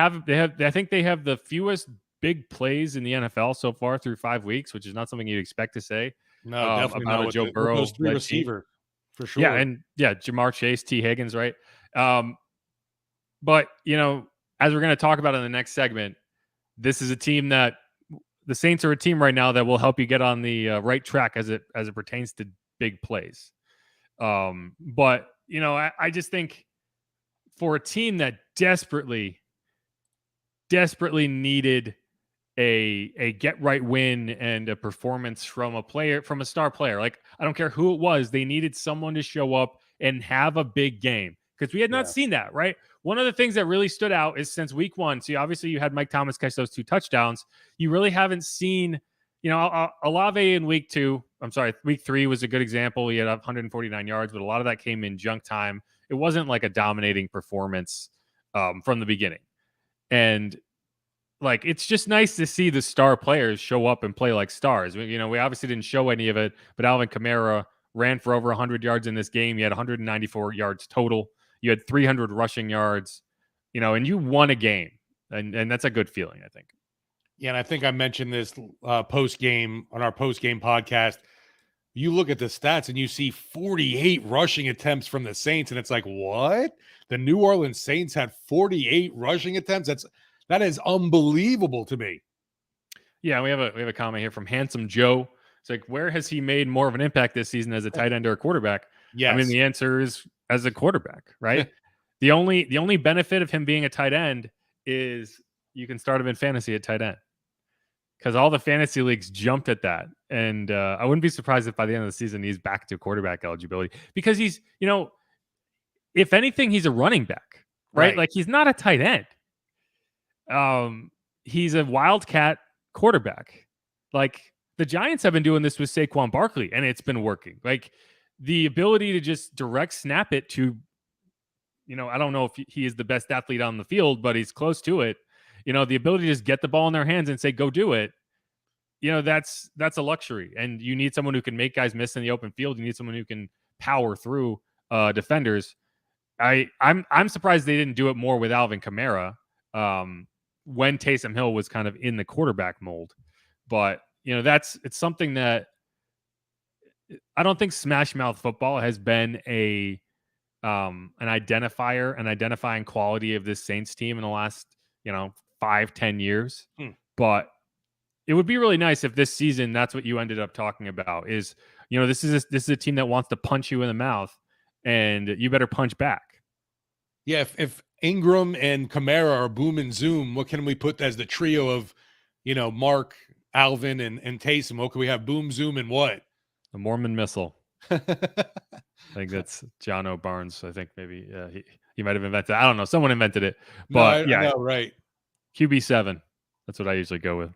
think they have the fewest big plays in the NFL so far through 5 weeks, which is not something you'd expect to say. No, definitely about not a Joe Burrow those 3 receiver for sure. Yeah, Jamar Chase, T. Higgins, right? But as we're going to talk about in the next segment, this is a team that the Saints are a team right now that will help you get on the right track as it pertains to big plays. But I just think for a team that desperately needed a get right win and a performance from a star player, like I don't care who it was, they needed someone to show up and have a big game, because we had not seen that, right? One of the things that really stood out is since week 1, so obviously you had Mike Thomas catch those 2 touchdowns. You really haven't seen, Olave in week 3 was a good example. He had 149 yards, but a lot of that came in junk time. It wasn't like a dominating performance from the beginning. And like, it's just nice to see the star players show up and play like stars. We obviously didn't show any of it, but Alvin Kamara ran for over 100 yards in this game. He had 194 yards total. You had 300 rushing yards, and you won a game. And that's a good feeling, I think. Yeah, and I think I mentioned this post-game on our post-game podcast. You look at the stats and you see 48 rushing attempts from the Saints, and it's like, what? The New Orleans Saints had 48 rushing attempts? That is unbelievable to me. Yeah, we have a comment here from Handsome Joe. It's like, where has he made more of an impact this season, as a tight end or a quarterback? Yes. I mean, the answer is as a quarterback, right? The only benefit of him being a tight end is you can start him in fantasy at tight end, because all the fantasy leagues jumped at that. And I wouldn't be surprised if by the end of the season he's back to quarterback eligibility, because he's, if anything, he's a running back, right? Like, he's not a tight end. He's a wildcat quarterback. Like, the Giants have been doing this with Saquon Barkley, and it's been working. Like, the ability to just direct snap it to, I don't know if he is the best athlete on the field, but he's close to it. The ability to just get the ball in their hands and say, go do it. That's a luxury. And you need someone who can make guys miss in the open field. You need someone who can power through defenders. I'm surprised they didn't do it more with Alvin Kamara when Taysom Hill was kind of in the quarterback mold. But, it's something that I don't think Smash Mouth football has been an identifying quality of this Saints team in the last, 5-10 years. But it would be really nice if this season, that's what you ended up talking about, is, this is a team that wants to punch you in the mouth, and you better punch back. Yeah, if Ingram and Kamara are boom and zoom, what can we put as the trio of, Mark, Alvin, and Taysom? What can we have? Boom, zoom, and what? The Mormon missile. I think that's John O. Barnes. I think maybe he might have invented it. I don't know. Someone invented it. But no, I know, right. QB7. That's what I usually go with.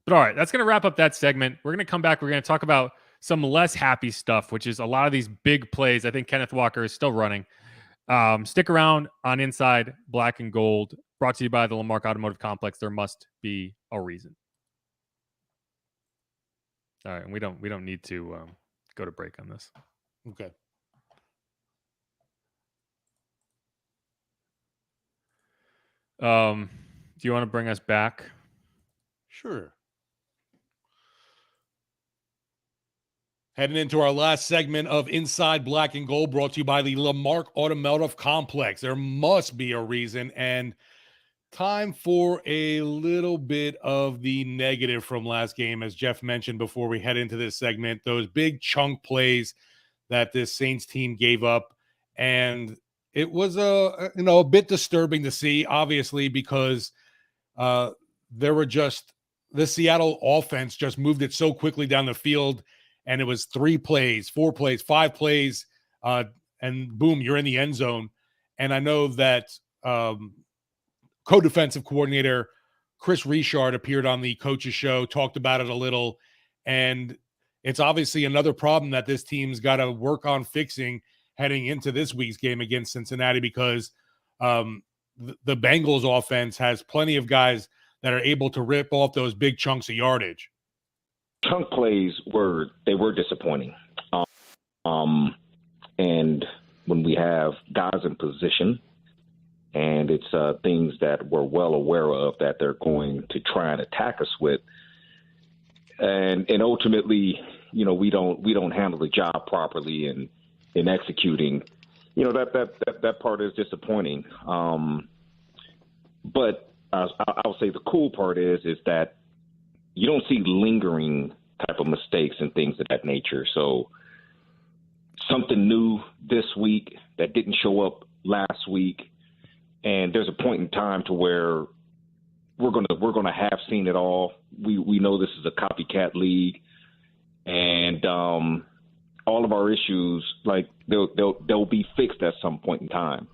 But all right, that's going to wrap up that segment. We're going to come back. We're going to talk about some less happy stuff, which is a lot of these big plays. I think Kenneth Walker is still running. Stick around on Inside Black and Gold, brought to you by the Lamarck Automotive Complex. There must be a reason. All right, and we don't need to go to break on this. Okay. Do you want to bring us back? Sure. Heading into our last segment of Inside Black and Gold, brought to you by the Lamarck Automotive Complex. There must be a reason, and time for a little bit of the negative from last game, as Jeff mentioned before we head into this segment. Those big chunk plays that this Saints team gave up, And it was a bit disturbing to see, obviously, because there were just the Seattle offense just moved it so quickly down the field, and it was 3 plays, 4 plays, 5 plays, and boom, you're in the end zone. And I know that co-defensive coordinator Chris Richard appeared on the coach's show, talked about it a little, and it's obviously another problem that this team's got to work on fixing heading into this week's game against Cincinnati, because the Bengals offense has plenty of guys that are able to rip off those big chunks of yardage. Chunk plays were disappointing. And when we have guys in position, and it's things that we're well aware of that they're going to try and attack us with, and ultimately, we don't handle the job properly in executing. That part is disappointing. But I'll say the cool part is that you don't see lingering type of mistakes and things of that nature. So something new this week that didn't show up last week, and there's a point in time to where we're gonna have seen it all. We know this is a copycat league, and all of our issues, like they'll be fixed at some point in time.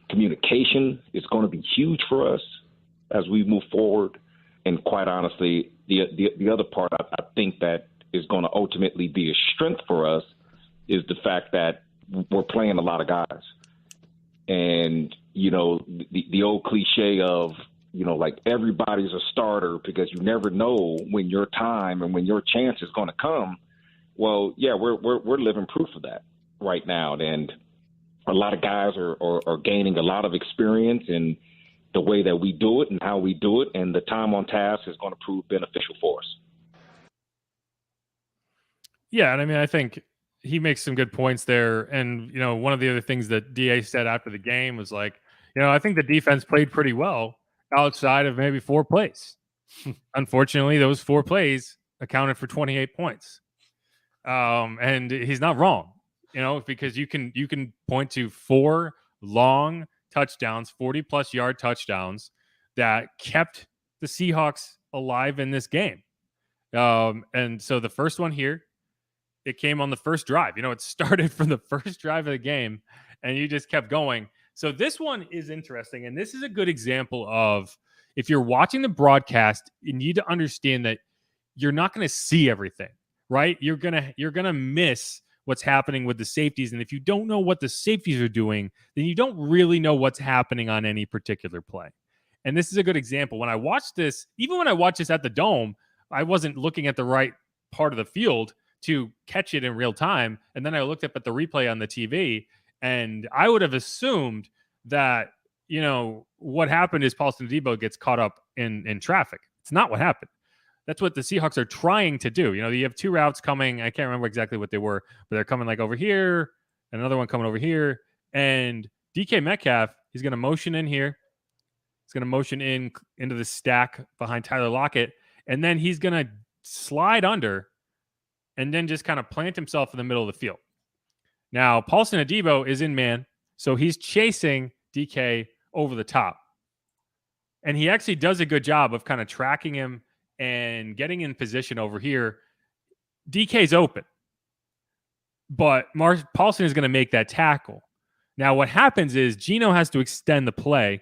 Communication is going to be huge for us as we move forward, and quite honestly, the other part I think that is going to ultimately be a strength for us is the fact that we're playing a lot of guys. And, the old cliche of, like everybody's a starter because you never know when your time and when your chance is going to come. Well, yeah, we're living proof of that right now. And a lot of guys are gaining a lot of experience in the way that we do it and how we do it. And the time on task is going to prove beneficial for us. Yeah. And I think he makes some good points there. And, one of the other things that DA said after the game was like, I think the defense played pretty well outside of maybe 4 plays. Unfortunately, those 4 plays accounted for 28 points. And he's not wrong, because you can point to 4 long touchdowns, 40-plus yard touchdowns that kept the Seahawks alive in this game. And so the first one here, it came on the first drive. It started from the first drive of the game, and you just kept going. So this one is interesting, and this is a good example of, if you're watching the broadcast, you need to understand that you're not going to see everything, right? You're gonna miss what's happening with the safeties, and if you don't know what the safeties are doing, then you don't really know what's happening on any particular play. And this is a good example. When I watched this, even when I watched this at the Dome, I wasn't looking at the right part of the field to catch it in real time. And then I looked up at the replay on the TV, and I would have assumed that, what happened is Paulson Adebo gets caught up in traffic. It's not what happened. That's what the Seahawks are trying to do. You have 2 routes coming. I can't remember exactly what they were, but they're coming like over here, and another one coming over here. And DK Metcalf, he's going to motion in here. He's going to motion into the stack behind Tyler Lockett. And then he's going to slide under and then just kind of plant himself in the middle of the field. Now, Paulson Adebo is in man, so he's chasing DK over the top. And he actually does a good job of kind of tracking him and getting in position over here. DK's open, but Paulson is going to make that tackle. Now, what happens is Geno has to extend the play,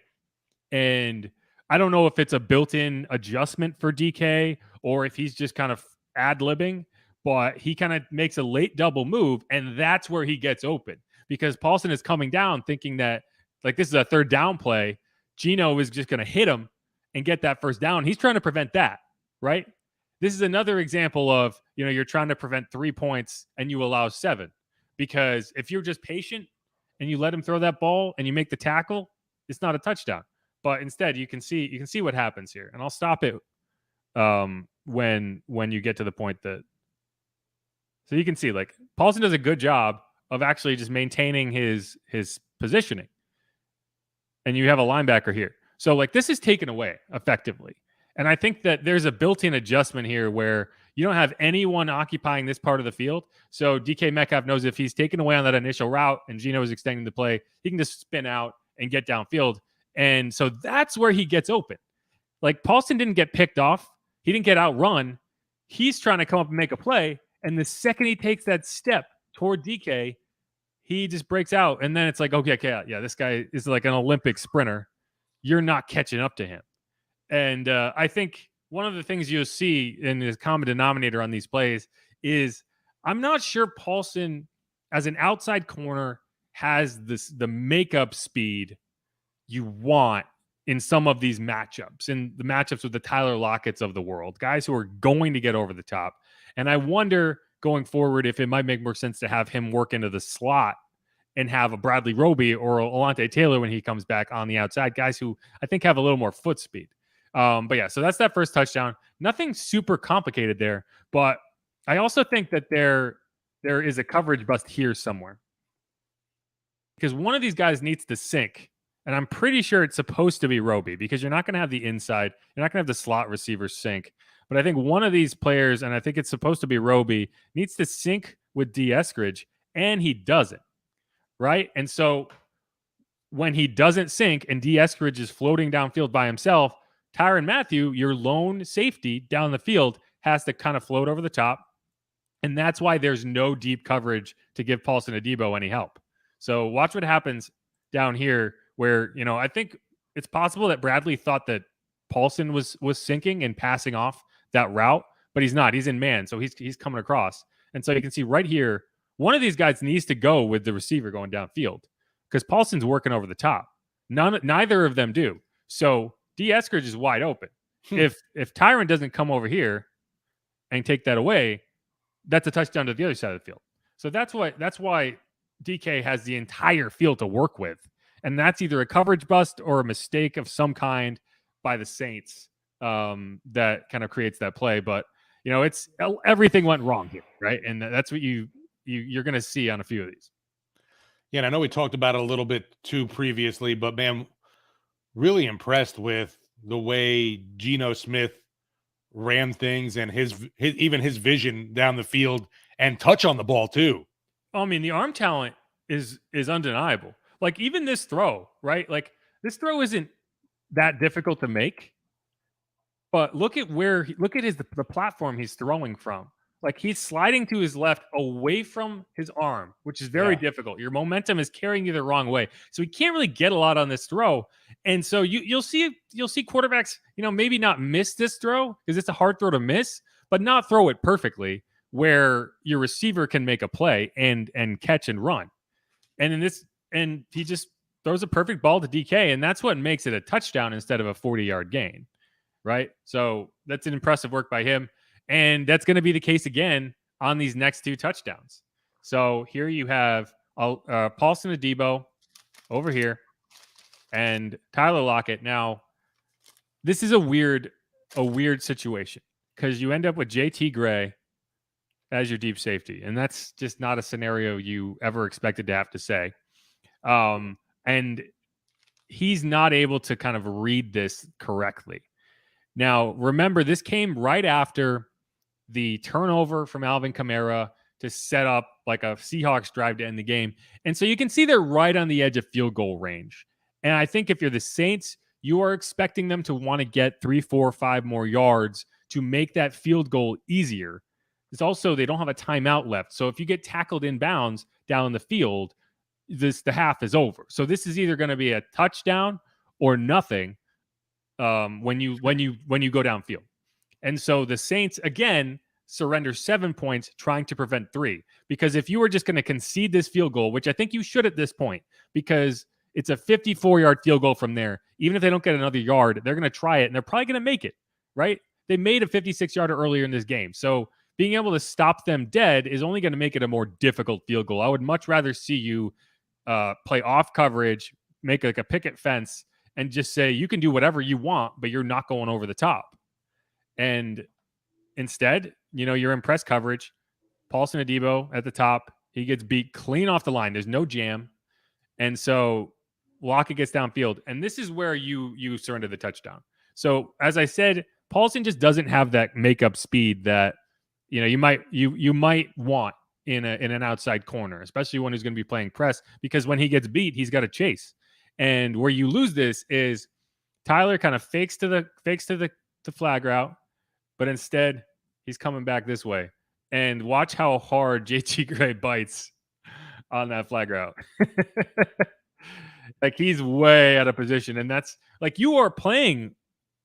and I don't know if it's a built-in adjustment for DK or if he's just kind of ad-libbing, but he kind of makes a late double move, and that's where he gets open, because Paulson is coming down thinking that, like, this is a 3rd down play. Geno is just going to hit him and get that 1st down. He's trying to prevent that, right? This is another example of, you're trying to prevent 3 points and you allow 7, because if you're just patient and you let him throw that ball and you make the tackle, it's not a touchdown. But instead, you can see what happens here, and I'll stop it when you get to the point that. So you can see, like, Paulson does a good job of actually just maintaining his positioning. And you have a linebacker here. So, like, this is taken away effectively. And I think that there's a built-in adjustment here where You don't have anyone occupying this part of the field. So DK Metcalf knows if he's taken away on that initial route and Geno is extending the play, he can just spin out and get downfield. And so that's where he gets open. Like Paulson didn't get picked off. He didn't get outrun. He's trying to come up and make a play. And the second he takes that step toward DK, he just breaks out. And then it's like, okay, yeah, this guy is like an Olympic sprinter. You're not catching up to him. And I think one of the things you'll see in the common denominator on these plays is I'm not sure Paulson, as an outside corner, has the makeup speed you want in some of these matchups, in the matchups with the Tyler Lockett's of the world, guys who are going to get over the top. And I wonder going forward if it might make more sense to have him work into the slot and have a Bradley Roby or Alante Taylor when he comes back on the outside, guys who I think have a little more foot speed. But yeah, so that's that first touchdown. Nothing super complicated there, but I also think that there is a coverage bust here somewhere because one of these guys needs to sink. And I'm pretty sure it's supposed to be Roby because you're not going to have the inside. You're not going to have the slot receiver sink. But I think one of these players, and I think it's supposed to be Roby, needs to sync with D. Eskridge, and he doesn't, right? And so when he doesn't sync and D. Eskridge is floating downfield by himself, Tyrann Mathieu, your lone safety down the field, has to kind of float over the top. And that's why there's no deep coverage to give Paulson Adebo any help. So watch what happens down here where, I think it's possible that Bradley thought that Paulson was sinking and passing off that route, but he's not. He's in man, so he's coming across. And so you can see right here, one of these guys needs to go with the receiver going downfield because Paulson's working over the top. Neither of them do. So D. Eskridge is wide open. If Tyrann doesn't come over here and take that away, that's a touchdown to the other side of the field. So that's why DK has the entire field to work with. And that's either a coverage bust or a mistake of some kind by the Saints that kind of creates that play. But, it's everything went wrong here, right? And that's what you're going to see on a few of these. Yeah, and I know we talked about it a little bit too previously, but, man, really impressed with the way Geno Smith ran things and his vision down the field and touch on the ball too. I mean, the arm talent is undeniable. Like even this throw, right? Like this throw isn't that difficult to make, but look at the platform he's throwing from. Like he's sliding to his left away from his arm, which is very difficult. Your momentum is carrying you the wrong way. So he can't really get a lot on this throw. And so you'll see quarterbacks, maybe not miss this throw because it's a hard throw to miss, but not throw it perfectly where your receiver can make a play and catch and run. And he just throws a perfect ball to DK, and that's what makes it a touchdown instead of a 40-yard gain, right? So that's an impressive work by him. And that's going to be the case again on these next two touchdowns. So here you have Paulson Adebo over here and Tyler Lockett. Now, this is a weird situation because you end up with JT Gray as your deep safety. And that's just not a scenario you ever expected to have to say. And he's not able to kind of read this correctly. Now, remember, this came right after the turnover from Alvin Kamara to set up like a Seahawks drive to end the game. And so you can see they're right on the edge of field goal range. And I think if you're the Saints, you are expecting them to want to get 3, 4, 5 more yards to make that field goal easier. It's also, they don't have a timeout left. So if you get tackled in bounds down the field, the half is over. So this is either going to be a touchdown or nothing when you go downfield. And so the Saints, again, surrender 7 points trying to prevent 3. Because if you were just going to concede this field goal, which I think you should at this point, because it's a 54-yard field goal from there. Even if they don't get another yard, they're going to try it, and they're probably going to make it, right? They made a 56-yarder earlier in this game. So being able to stop them dead is only going to make it a more difficult field goal. I would much rather see you play off coverage, make like a picket fence, and just say you can do whatever you want, but you're not going over the top. And instead, you're in press coverage. Paulson Adebo at the top. He gets beat clean off the line. There's no jam. And so Lockett gets downfield. And this is where you surrender the touchdown. So as I said, Paulson just doesn't have that makeup speed that you might want in an outside corner, especially one who's going to be playing press, because when he gets beat, he's got to chase. And where you lose this is Tyler kind of fakes to the flag route, but instead he's coming back this way. And watch how hard JT Gray bites on that flag route. Like, he's way out of position. And that's like, you are playing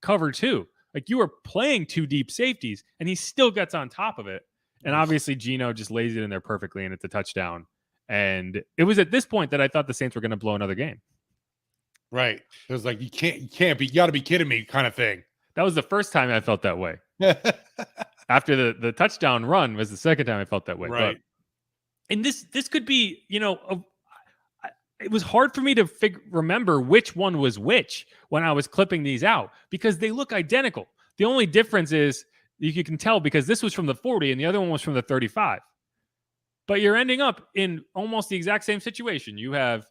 cover 2. Like, you are playing 2 deep safeties, and he still gets on top of it. And obviously Geno just lays it in there perfectly, and it's a touchdown. And it was at this point that I thought the Saints were going to blow another game. Right. It was like, you got to be kidding me kind of thing. That was the first time I felt that way. After the touchdown run was the second time I felt that way. Right. And this could be, it was hard for me to remember which one was which when I was clipping these out, because they look identical. The only difference is you can tell because this was from the 40 and the other one was from the 35. But you're ending up in almost the exact same situation. You have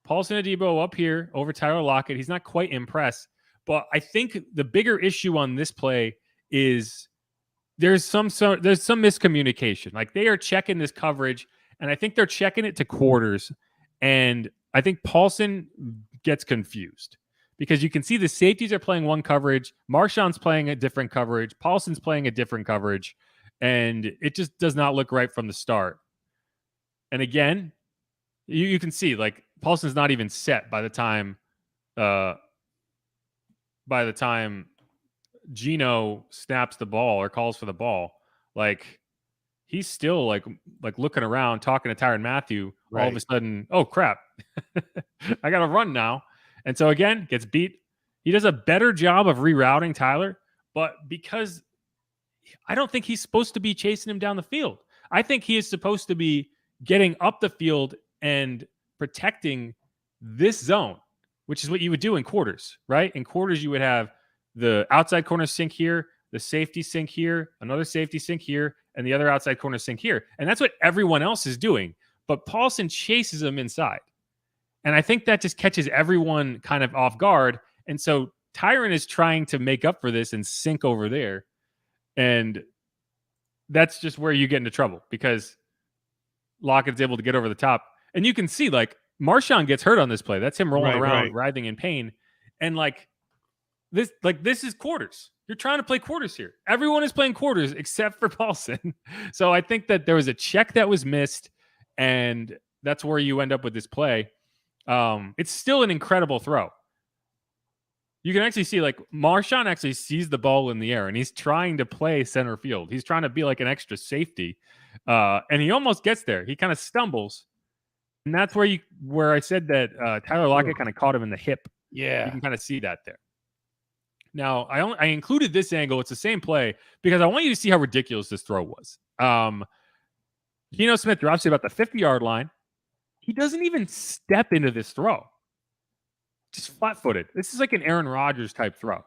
Paulson Adebo up here over Tyler Lockett. He's not quite impressed. But I think the bigger issue on this play is there's some miscommunication. Like, they are checking this coverage, and I think they're checking it to quarters. And I think Paulson gets confused because you can see the safeties are playing one coverage. Marshawn's playing a different coverage. Paulson's playing a different coverage. And it just does not look right from the start. And again, you can see, like, Paulson's not even set by the time Geno snaps the ball or calls for the ball. Like, he's still like looking around, talking to Tyrann Mathieu. Right. All of a sudden, oh crap, I got to run now. And so again, gets beat. He does a better job of rerouting Tyler, but because I don't think he's supposed to be chasing him down the field. I think he is supposed to be getting up the field and protecting this zone, which is what you would do in quarters, right? In quarters, you would have the outside corner sink here, the safety sink here, another safety sink here, and the other outside corner sink here. And that's what everyone else is doing. But Paulson chases him inside. And I think that just catches everyone kind of off guard. And so Tyrann is trying to make up for this and sink over there. And that's just where you get into trouble because Lockett's able to get over the top. And you can see, like, Marshawn gets hurt on this play. That's him rolling around, writhing in pain. And this is quarters. You're trying to play quarters here. Everyone is playing quarters except for Paulson. So I think that there was a check that was missed, and that's where you end up with this play. It's still an incredible throw. You can actually see, like, Marshawn actually sees the ball in the air, and he's trying to play center field. He's trying to be like an extra safety, and he almost gets there. He kind of stumbles, and that's where I said that Tyler Lockett kind of caught him in the hip. Yeah, you can kind of see that there. Now, I included this angle. It's the same play because I want you to see how ridiculous this throw was. Geno Smith drops it about the 50-yard line. He doesn't even step into this throw. Just flat-footed. This is like an Aaron Rodgers type throw.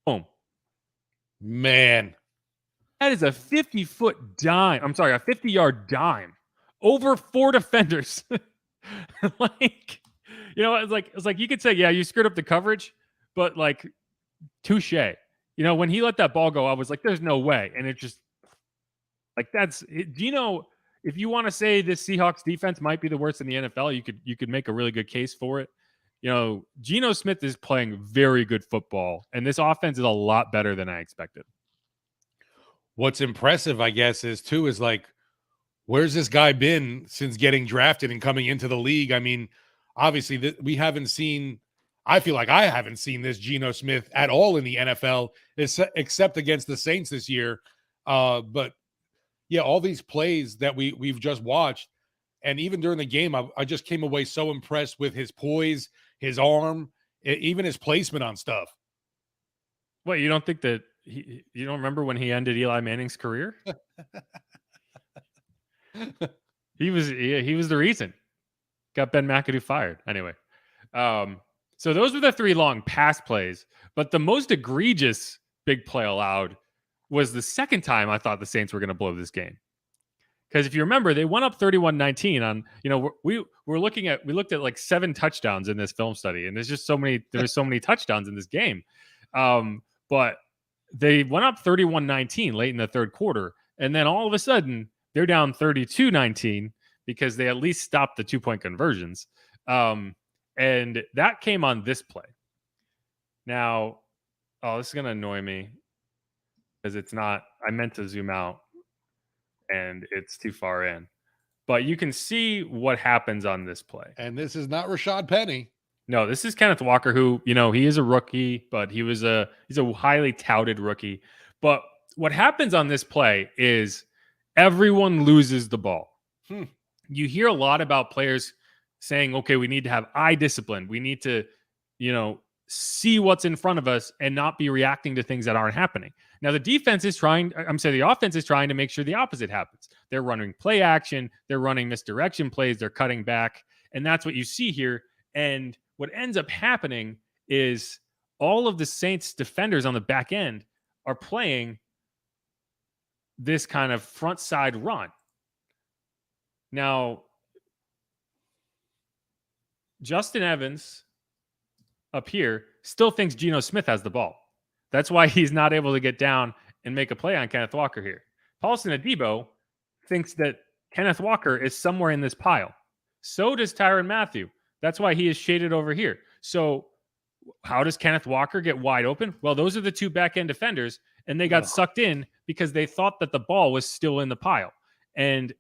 Boom. Man. That is a 50-foot dime. I'm sorry, a 50-yard dime over 4 defenders. Like, it's like you could say, yeah, you screwed up the coverage, but like, touche. When he let that ball go, I was like, there's no way. And it just, like, that's it. Geno, if you want to say this Seahawks defense might be the worst in the NFL, you could make a really good case for it. Geno Smith is playing very good football, and this offense is a lot better than I expected. What's impressive, I guess, is like, where's this guy been since getting drafted and coming into the league? I mean, obviously, we haven't seen. I feel like I haven't seen this Geno Smith at all in the NFL, except against the Saints this year. But yeah, all these plays that we've just watched, and even during the game, I just came away so impressed with his poise, his arm, even his placement on stuff. What, you don't think that you don't remember when he ended Eli Manning's career? He was the reason. Got Ben McAdoo fired. Anyway. So those were the 3 long pass plays, but the most egregious big play allowed was the second time I thought the Saints were going to blow this game. Because if you remember, they went up 31-19 on, we looked at like 7 touchdowns in this film study, and there's so many touchdowns in this game. But they went up 31-19 late in the third quarter, And then all of a sudden, they're down 32-19 because they at least stopped the 2-point conversions. And that came on this play. Now, this is going to annoy me because it's not, I meant to zoom out and it's too far in. But you can see what happens on this play. And this is not Rashad Penny. No, this is Kenneth Walker, who, he is a rookie, but he's a highly touted rookie. But what happens on this play is everyone loses the ball. You hear a lot about players saying, okay, we need to have eye discipline. We need to, see what's in front of us and not be reacting to things that aren't happening. Now, the offense is trying to make sure the opposite happens. They're running play action. They're running misdirection plays. They're cutting back. And that's what you see here. And what ends up happening is all of the Saints defenders on the back end are playing this kind of front side run. Now, Justin Evans up here still thinks Geno Smith has the ball. That's why he's not able to get down and make a play on Kenneth Walker here. Paulson Adebo thinks that Kenneth Walker is somewhere in this pile. So does Tyrann Mathieu. That's why he is shaded over here. So how does Kenneth Walker get wide open? Well, those are the two back-end defenders, and they got sucked in because they thought that the ball was still in the pile. And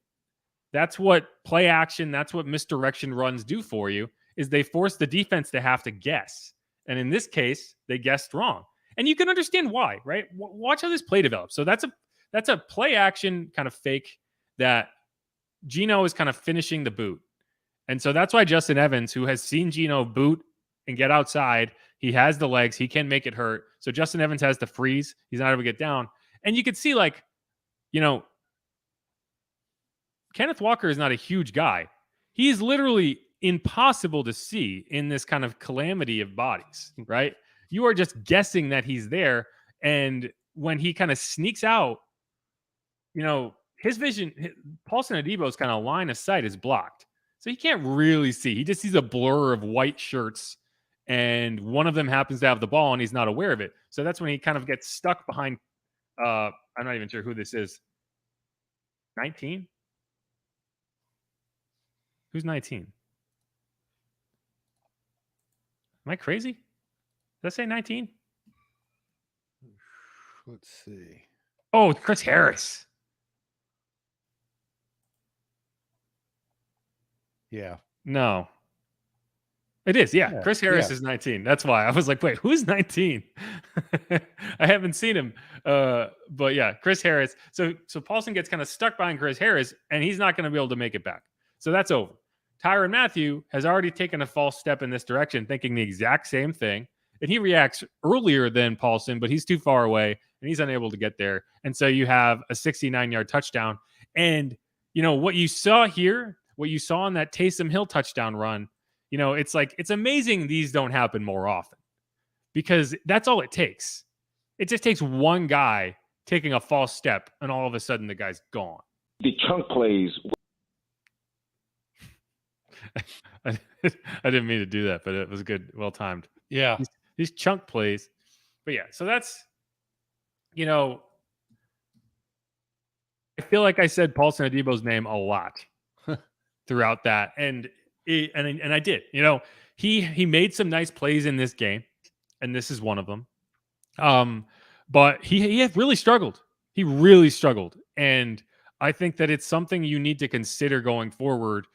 that's what play action, that's what misdirection runs do for you, is they force the defense to have to guess. And in this case, they guessed wrong. And you can understand why, right? Watch how this play develops. So that's a play action kind of fake that Geno is kind of finishing the boot. And so that's why Justin Evans, who has seen Geno boot and get outside, he has the legs, he can make it hurt. So Justin Evans has to freeze. He's not able to get down. And you could see, Kenneth Walker is not a huge guy. He's literally impossible to see in this kind of calamity of bodies, right? You are just guessing that he's there. And when he kind of sneaks out, his vision, Paulson Adebo's kind of line of sight is blocked. So he can't really see. He just sees a blur of white shirts, and one of them happens to have the ball, and he's not aware of it. So that's when he kind of gets stuck behind, I'm not even sure who this is. 19? Who's 19? Am I crazy? Did I say 19? Let's see. Oh, Chris Harris. Yeah. No. It is, yeah. Chris Harris is 19. That's why I was like, wait, who's 19? I haven't seen him. But yeah, Chris Harris. So Paulson gets kind of stuck behind Chris Harris, and he's not going to be able to make it back. So that's over. Tyrann Mathieu has already taken a false step in this direction, thinking the exact same thing. And he reacts earlier than Paulson, but he's too far away, and he's unable to get there. And so you have a 69-yard touchdown. And, what you saw here, what you saw on that Taysom Hill touchdown run, it's amazing these don't happen more often, because that's all it takes. It just takes one guy taking a false step, and all of a sudden the guy's gone. The chunk plays. I didn't mean to do that, but it was good. Well timed. Yeah. These chunk plays. But yeah, so that's, I feel like I said Paulson Adebo's name a lot throughout that. And I did. He made some nice plays in this game, and this is one of them. But he had really struggled. He really struggled. And I think that it's something you need to consider going forward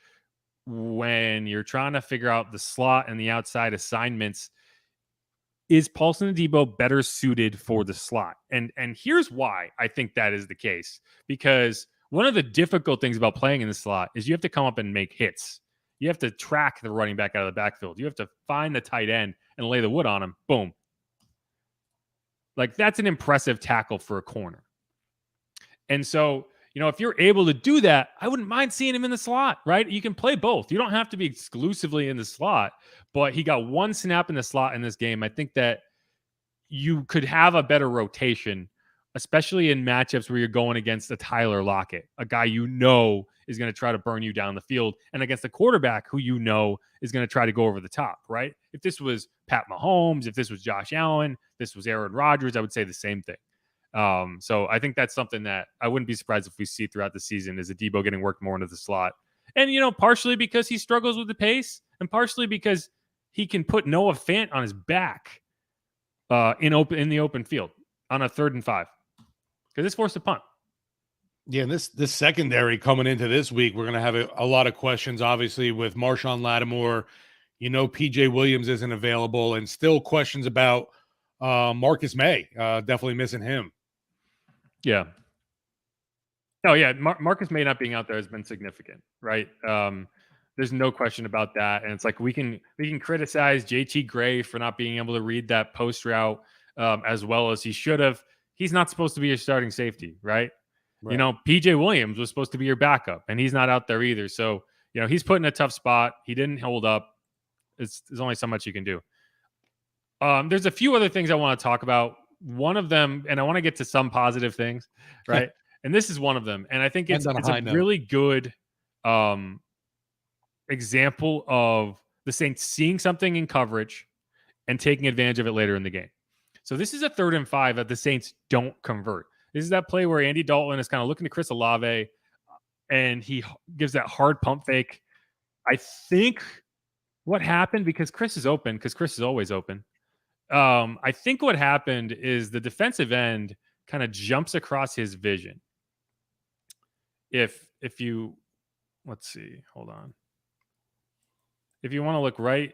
when you're trying to figure out the slot and the outside assignments. Is Paulson Adebo better suited for the slot? And here's why I think that is the case. Because one of the difficult things about playing in the slot is you have to come up and make hits. You have to track the running back out of the backfield. You have to find the tight end and lay the wood on him. Boom. That's an impressive tackle for a corner. And so, if you're able to do that, I wouldn't mind seeing him in the slot, right? You can play both. You don't have to be exclusively in the slot, but he got one snap in the slot in this game. I think that you could have a better rotation, especially in matchups where you're going against a Tyler Lockett, a guy is going to try to burn you down the field, and against a quarterback who is going to try to go over the top, right? If this was Pat Mahomes, if this was Josh Allen, this was Aaron Rodgers, I would say the same thing. So I think that's something that I wouldn't be surprised if we see throughout the season is Debo getting worked more into the slot. And, partially because he struggles with the pace and partially because he can put Noah Fant on his back in the open field on a 3rd and 5 because it's forced a punt. Yeah, and this secondary coming into this week, we're going to have a lot of questions, obviously, with Marshawn Lattimore. PJ Williams isn't available, and still questions about Marcus May. Definitely missing him. Yeah. Oh, yeah. Marcus May not being out there has been significant, right? There's no question about that. And it's like we can criticize JT Gray for not being able to read that post route as well as he should have. He's not supposed to be your starting safety, right? Right. PJ Williams was supposed to be your backup, and he's not out there either. So, he's put in a tough spot. He didn't hold up. There's only so much you can do. There's a few other things I want to talk about. One of them, and I want to get to some positive things, right? And this is one of them. And I think it's a really good example of the Saints seeing something in coverage and taking advantage of it later in the game. So this is a 3rd and 5 that the Saints don't convert. This is that play where Andy Dalton is kind of looking to Chris Olave, and he gives that hard pump fake. I think what happened, because Chris is open, because Chris is always open, I think what happened is the defensive end kind of jumps across his vision. If you, let's see, hold on. If you want to look right,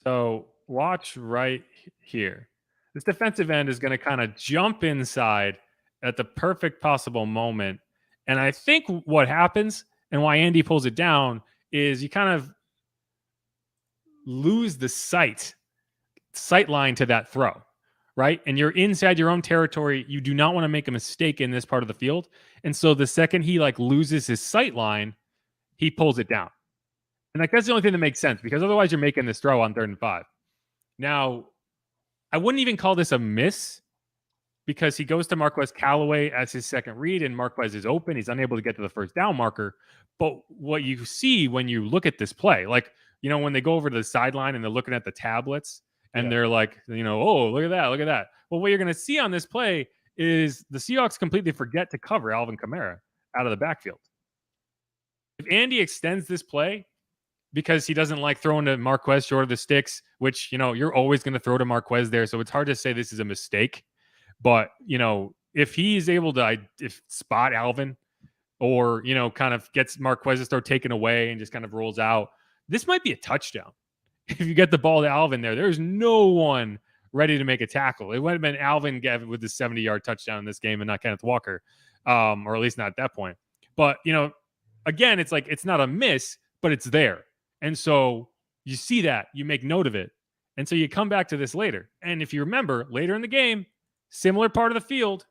so watch right here. This defensive end is going to kind of jump inside at the perfect possible moment. And I think what happens and why Andy pulls it down is you kind of lose the sight line to that throw, right? And you're inside your own territory. You do not want to make a mistake in this part of the field. And so the second he loses his sight line, he pulls it down. And that's the only thing that makes sense, because otherwise you're making this throw on 3rd and 5. Now, I wouldn't even call this a miss, because he goes to Marquez Callaway as his second read, and Marquez is open. He's unable to get to the first down marker. But what you see when you look at this play, when they go over to the sideline and they're looking at the tablets and they're like, oh, look at that. Well, what you're going to see on this play is the Seahawks completely forget to cover Alvin Kamara out of the backfield. If Andy extends this play, because he doesn't like throwing to Marquez short of the sticks, which, you're always going to throw to Marquez there. So it's hard to say this is a mistake. But, if he's able to spot Alvin or, kind of gets Marquez to start taking away and just kind of rolls out, this might be a touchdown. If you get the ball to Alvin there's no one ready to make a tackle. It would have been Alvin with the 70-yard touchdown in this game and not Kenneth Walker, or at least not at that point. But, again, it's like it's not a miss, but it's there. And so you see that, you make note of it. And so you come back to this later. And if you remember, later in the game, similar part of the field,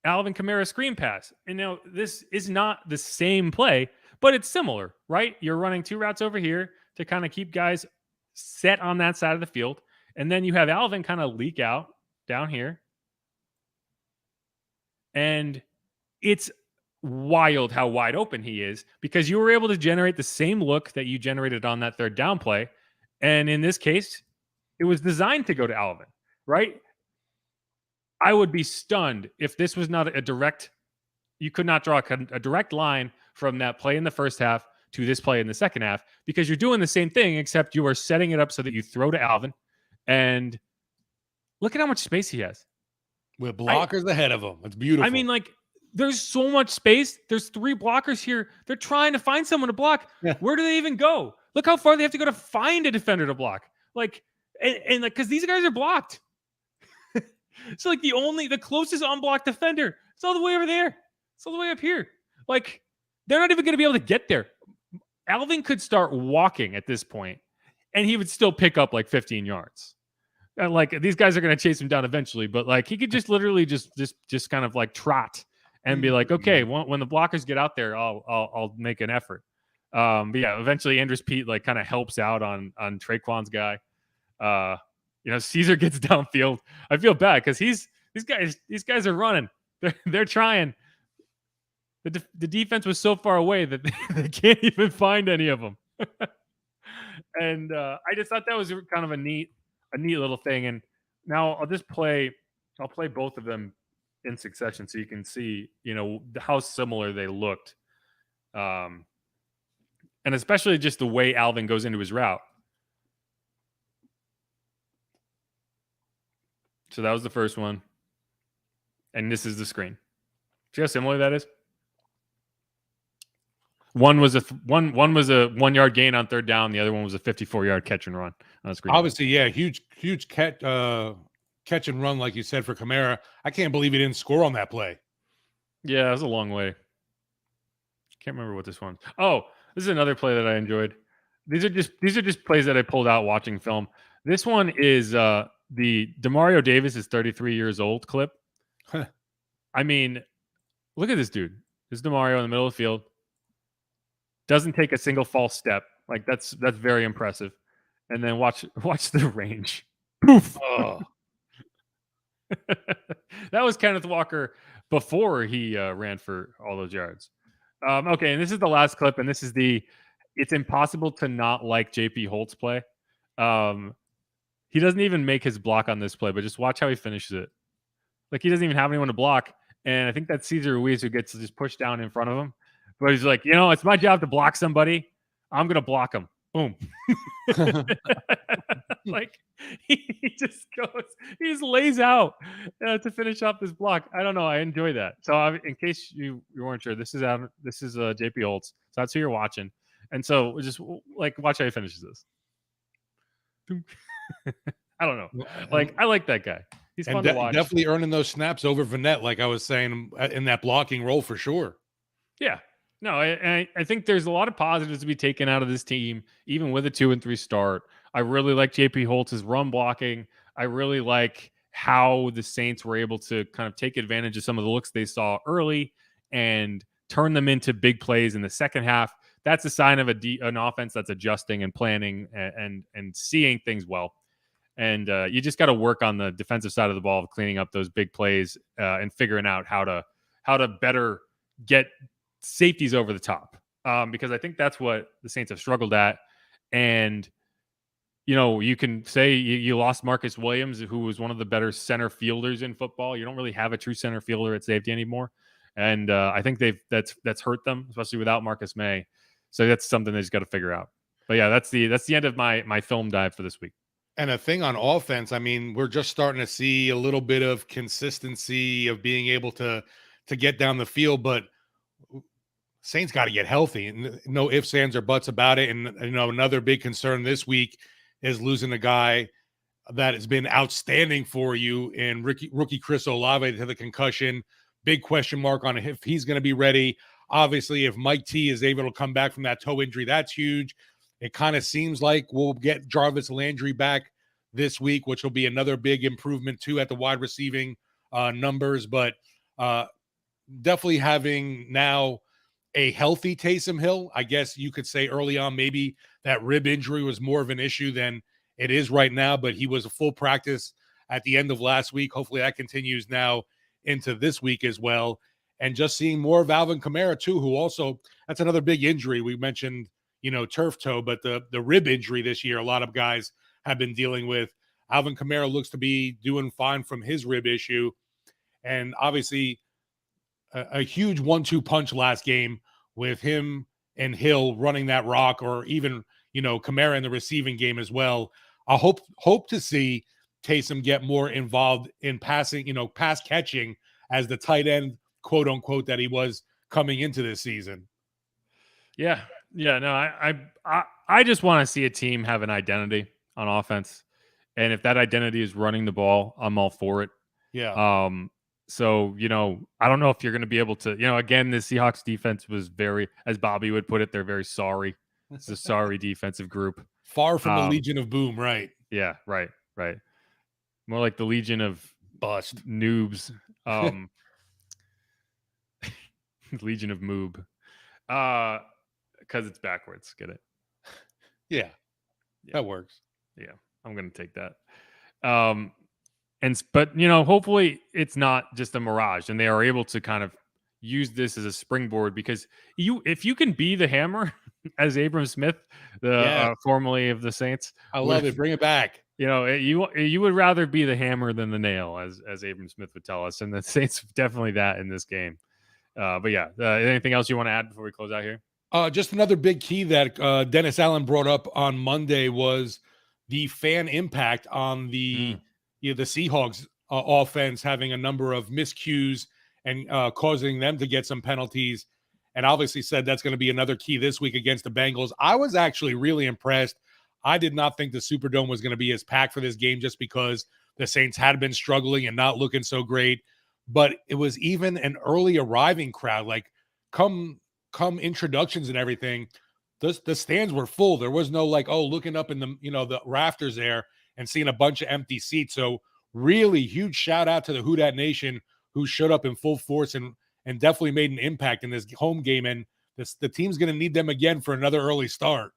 Alvin Kamara screen pass. And now this is not the same play, but it's similar, right? You're running 2 routes over here to kind of keep guys set on that side of the field. And then you have Alvin kind of leak out down here. And it's wild how wide open he is, because you were able to generate the same look that you generated on that 3rd down play. And in this case, it was designed to go to Alvin, right? I would be stunned if this was not a direct, you could not draw a direct line from that play in the first half to this play in the second half, because you're doing the same thing, except you are setting it up so that you throw to Alvin. And look at how much space he has. With blockers ahead of him. It's beautiful. I mean, there's so much space. There's 3 blockers here. They're trying to find someone to block. Yeah. Where do they even go? Look how far they have to go to find a defender to block. Because these guys are blocked. So the closest unblocked defender, it's all the way over there. It's all the way up here. They're not even going to be able to get there. Alvin could start walking at this point, and he would still pick up 15 yards. These guys are going to chase him down eventually, but he could just literally just kind of trot and be okay, when the blockers get out there, I'll make an effort. But yeah, eventually Andrews Pete kind of helps out on Traquan's guy. Caesar gets downfield. I feel bad because these guys are running. They're trying. The defense was so far away that they can't even find any of them. And I just thought that was kind of a neat little thing. And now I'll play both of them in succession so you can see, how similar they looked. And especially just the way Alvin goes into his route. So that was the first one. And this is the screen. See how similar that is? One was a 1 yard gain on third down. The other one was a 54-yard catch and run on the screen. Obviously, yeah, huge catch and run, like you said, for Kamara. I can't believe he didn't score on that play. Yeah, it was a long way. Can't remember what this one. Oh, this is another play that I enjoyed. These are just plays that I pulled out watching film. This one is the Demario Davis is 33 years old clip. I mean, look at this dude. This is Demario in the middle of the field. Doesn't take a single false step. Like that's very impressive. And then watch the range. Poof. Oh. That was Kenneth Walker before he ran for all those yards. Okay, and this is the last clip, and this is it's impossible to not like JP Holt's play. He doesn't even make his block on this play, but just watch how he finishes it. Like he doesn't even have anyone to block. And I think that's Cesar Ruiz who gets just pushed down in front of him. But he's like, it's my job to block somebody. I'm going to block him. Boom. Like he just lays out to finish off this block. I don't know. I enjoy that. So in case you weren't sure, this is JP Holtz. So that's who you're watching. And so just like watch how he finishes this. I don't know. Like I like that guy. He's fun to watch. Definitely earning those snaps over Vanette, like I was saying, in that blocking role for sure. Yeah. No, I think there's a lot of positives to be taken out of this team, even with a 2-3 start. I really like JP Holtz's run blocking. I really like how the Saints were able to kind of take advantage of some of the looks they saw early and turn them into big plays in the second half. That's a sign of an offense that's adjusting and planning and seeing things well. And you just got to work on the defensive side of the ball, cleaning up those big plays and figuring out how to better get safeties over the top, because I think that's what the Saints have struggled at. And you can say you lost Marcus Williams, who was one of the better center fielders in football. You don't really have a true center fielder at safety anymore, and I think that's hurt them, especially without Marcus May. So that's something they just got to figure out. But yeah, that's the end of my film dive for this week. And a thing on offense, I mean, we're just starting to see a little bit of consistency of being able to get down the field, but Saints got to get healthy, and no ifs, ands, or buts about it. And another big concern this week is losing a guy that has been outstanding for you in rookie Chris Olave to the concussion. Big question mark on if he's going to be ready. Obviously, if Mike T is able to come back from that toe injury, that's huge. It kind of seems like we'll get Jarvis Landry back this week, which will be another big improvement too at the wide receiving numbers. But definitely having now a healthy Taysom Hill. I guess you could say early on maybe that rib injury was more of an issue than it is right now, but he was a full practice at the end of last week. Hopefully that continues now into this week as well. And just seeing more of Alvin Kamara too, who also, that's another big injury. We mentioned, turf toe, but the rib injury this year, a lot of guys have been dealing with. Alvin Kamara looks to be doing fine from his rib issue. And obviously a huge 1-2 punch last game with him and Hill running that rock, or even, Kamara in the receiving game as well. I hope to see Taysom get more involved in passing, pass catching as the tight end, quote unquote, that he was coming into this season. Yeah. Yeah. No, I just want to see a team have an identity on offense. And if that identity is running the ball, I'm all for it. Yeah. So, I don't know if you're going to be able to, again, the Seahawks defense was very, as Bobby would put it, they're very sorry. It's a sorry defensive group. Far from the Legion of Boom, right? Yeah, right. More like the Legion of Bust noobs. Legion of Moob. Because it's backwards. Get it? Yeah, that works. Yeah, I'm going to take that. But hopefully it's not just a mirage, and they are able to kind of use this as a springboard, because if you can be the hammer, as Abram Smith, the formerly of the Saints. I love it. Bring it back. You know, you would rather be the hammer than the nail, as Abram Smith would tell us, and the Saints definitely that in this game. But yeah, anything else you want to add before we close out here? Just another big key that Dennis Allen brought up on Monday was the fan impact on the Seahawks offense, having a number of miscues and causing them to get some penalties. And obviously said that's going to be another key this week against the Bengals. I was actually really impressed. I did not think the Superdome was going to be as packed for this game just because the Saints had been struggling and not looking so great. But it was even an early arriving crowd. Like come introductions and everything, the stands were full. There was no like, looking up in the rafters there and seeing a bunch of empty seats. So really huge shout out to the Who Dat Nation who showed up in full force and definitely made an impact in this home game. And the team's going to need them again for another early start.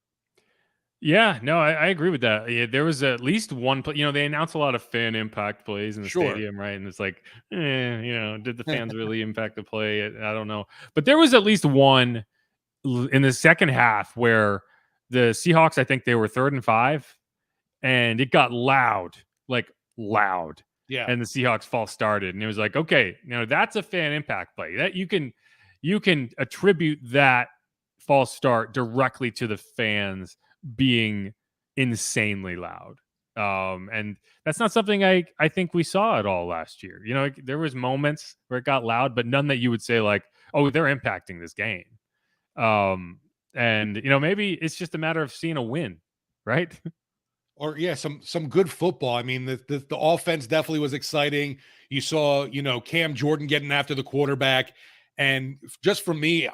Yeah, no, I agree with that. Yeah, there was at least one play. You know, they announced a lot of fan impact plays in the stadium, right? And it's like, did the fans really impact the play? I don't know. But there was at least one in the second half where the Seahawks, I think they were 3rd and 5, and it got loud. Yeah. And the Seahawks false started. And it was like, okay, that's a fan impact play. That you can attribute that false start directly to the fans being insanely loud. And that's not something I think we saw at all last year. You know, there was moments where it got loud, but none that you would say like, oh, they're impacting this game. And maybe it's just a matter of seeing a win, right? Or some good football. I mean, the offense definitely was exciting. You saw, Cam Jordan getting after the quarterback. And just for me,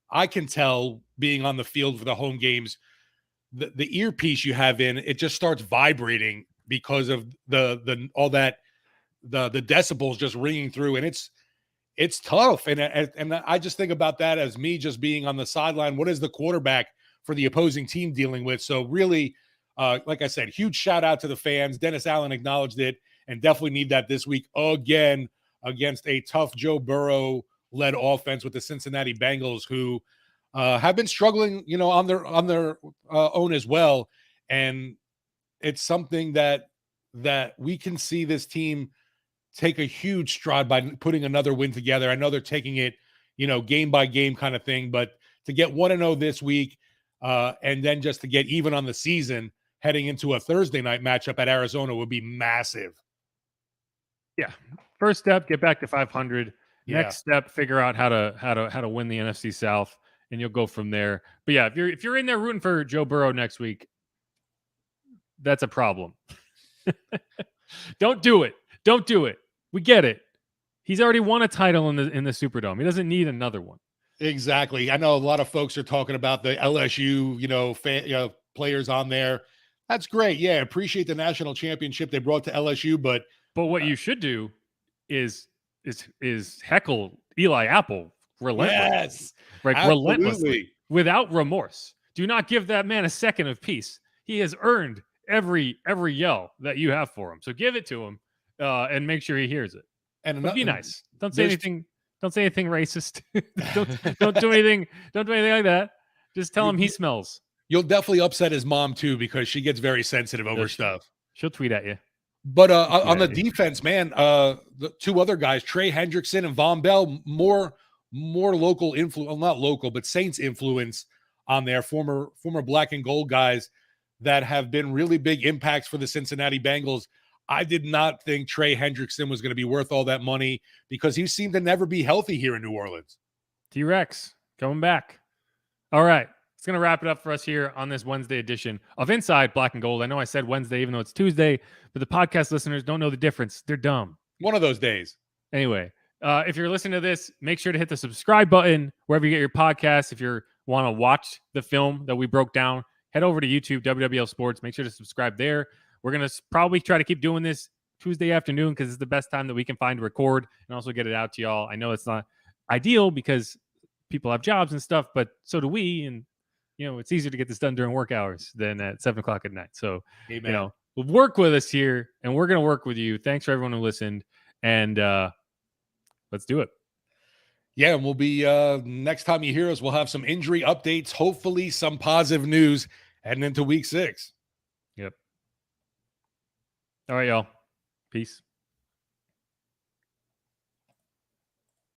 I can tell being on the field for the home games, the earpiece you have in, it just starts vibrating because of the decibels just ringing through, and it's tough. And I just think about that as me just being on the sideline. What is the quarterback for the opposing team dealing with? So really, like I said, huge shout out to the fans. Dennis Allen acknowledged it, and definitely need that this week again against a tough Joe Burrow-led offense with the Cincinnati Bengals, who have been struggling, on their own as well. And it's something that we can see this team take a huge stride by putting another win together. I know they're taking it, game by game kind of thing, but to get 1-0 this week, and then just to get even on the season heading into a Thursday night matchup at Arizona would be massive. Yeah. First step, get back to 500. Yeah. Next step, figure out how to win the NFC South, and you'll go from there. But yeah, if you're in there rooting for Joe Burrow next week, that's a problem. Don't do it. Don't do it. We get it. He's already won a title in the Superdome. He doesn't need another one. Exactly. I know a lot of folks are talking about the LSU, players on there. That's great. Yeah, appreciate the national championship they brought to LSU, but what you should do is heckle Eli Apple relentlessly. Yes, relentlessly, without remorse. Do not give that man a second of peace. He has earned every yell that you have for him. So give it to him, and make sure he hears it. And be nice. Don't say anything. Don't say anything racist. don't do anything. Don't do anything like that. Just tell him he smells. You'll definitely upset his mom too, because she gets very sensitive over stuff. She'll tweet at you. But on the defense, man, the two other guys, Trey Hendrickson and Von Bell, more local influence, well, not local, but Saints influence on their former black and gold guys that have been really big impacts for the Cincinnati Bengals. I did not think Trey Hendrickson was going to be worth all that money because he seemed to never be healthy here in New Orleans. T-Rex coming back. All right. It's going to wrap it up for us here on this Wednesday edition of Inside Black and Gold. I know I said Wednesday, even though it's Tuesday, but the podcast listeners don't know the difference. They're dumb. One of those days. Anyway, if you're listening to this, make sure to hit the subscribe button wherever you get your podcasts. If you want to watch the film that we broke down, head over to YouTube, WWL Sports. Make sure to subscribe there. We're going to probably try to keep doing this Tuesday afternoon because it's the best time that we can find to record and also get it out to y'all. I know it's not ideal because people have jobs and stuff, but so do we. And it's easier to get this done during work hours than at 7:00 at night. So, Amen. Work with us here, and we're going to work with you. Thanks for everyone who listened, and let's do it. Yeah, and we'll be next time you hear us, we'll have some injury updates, hopefully some positive news heading into week 6. Yep. All right, y'all. Peace.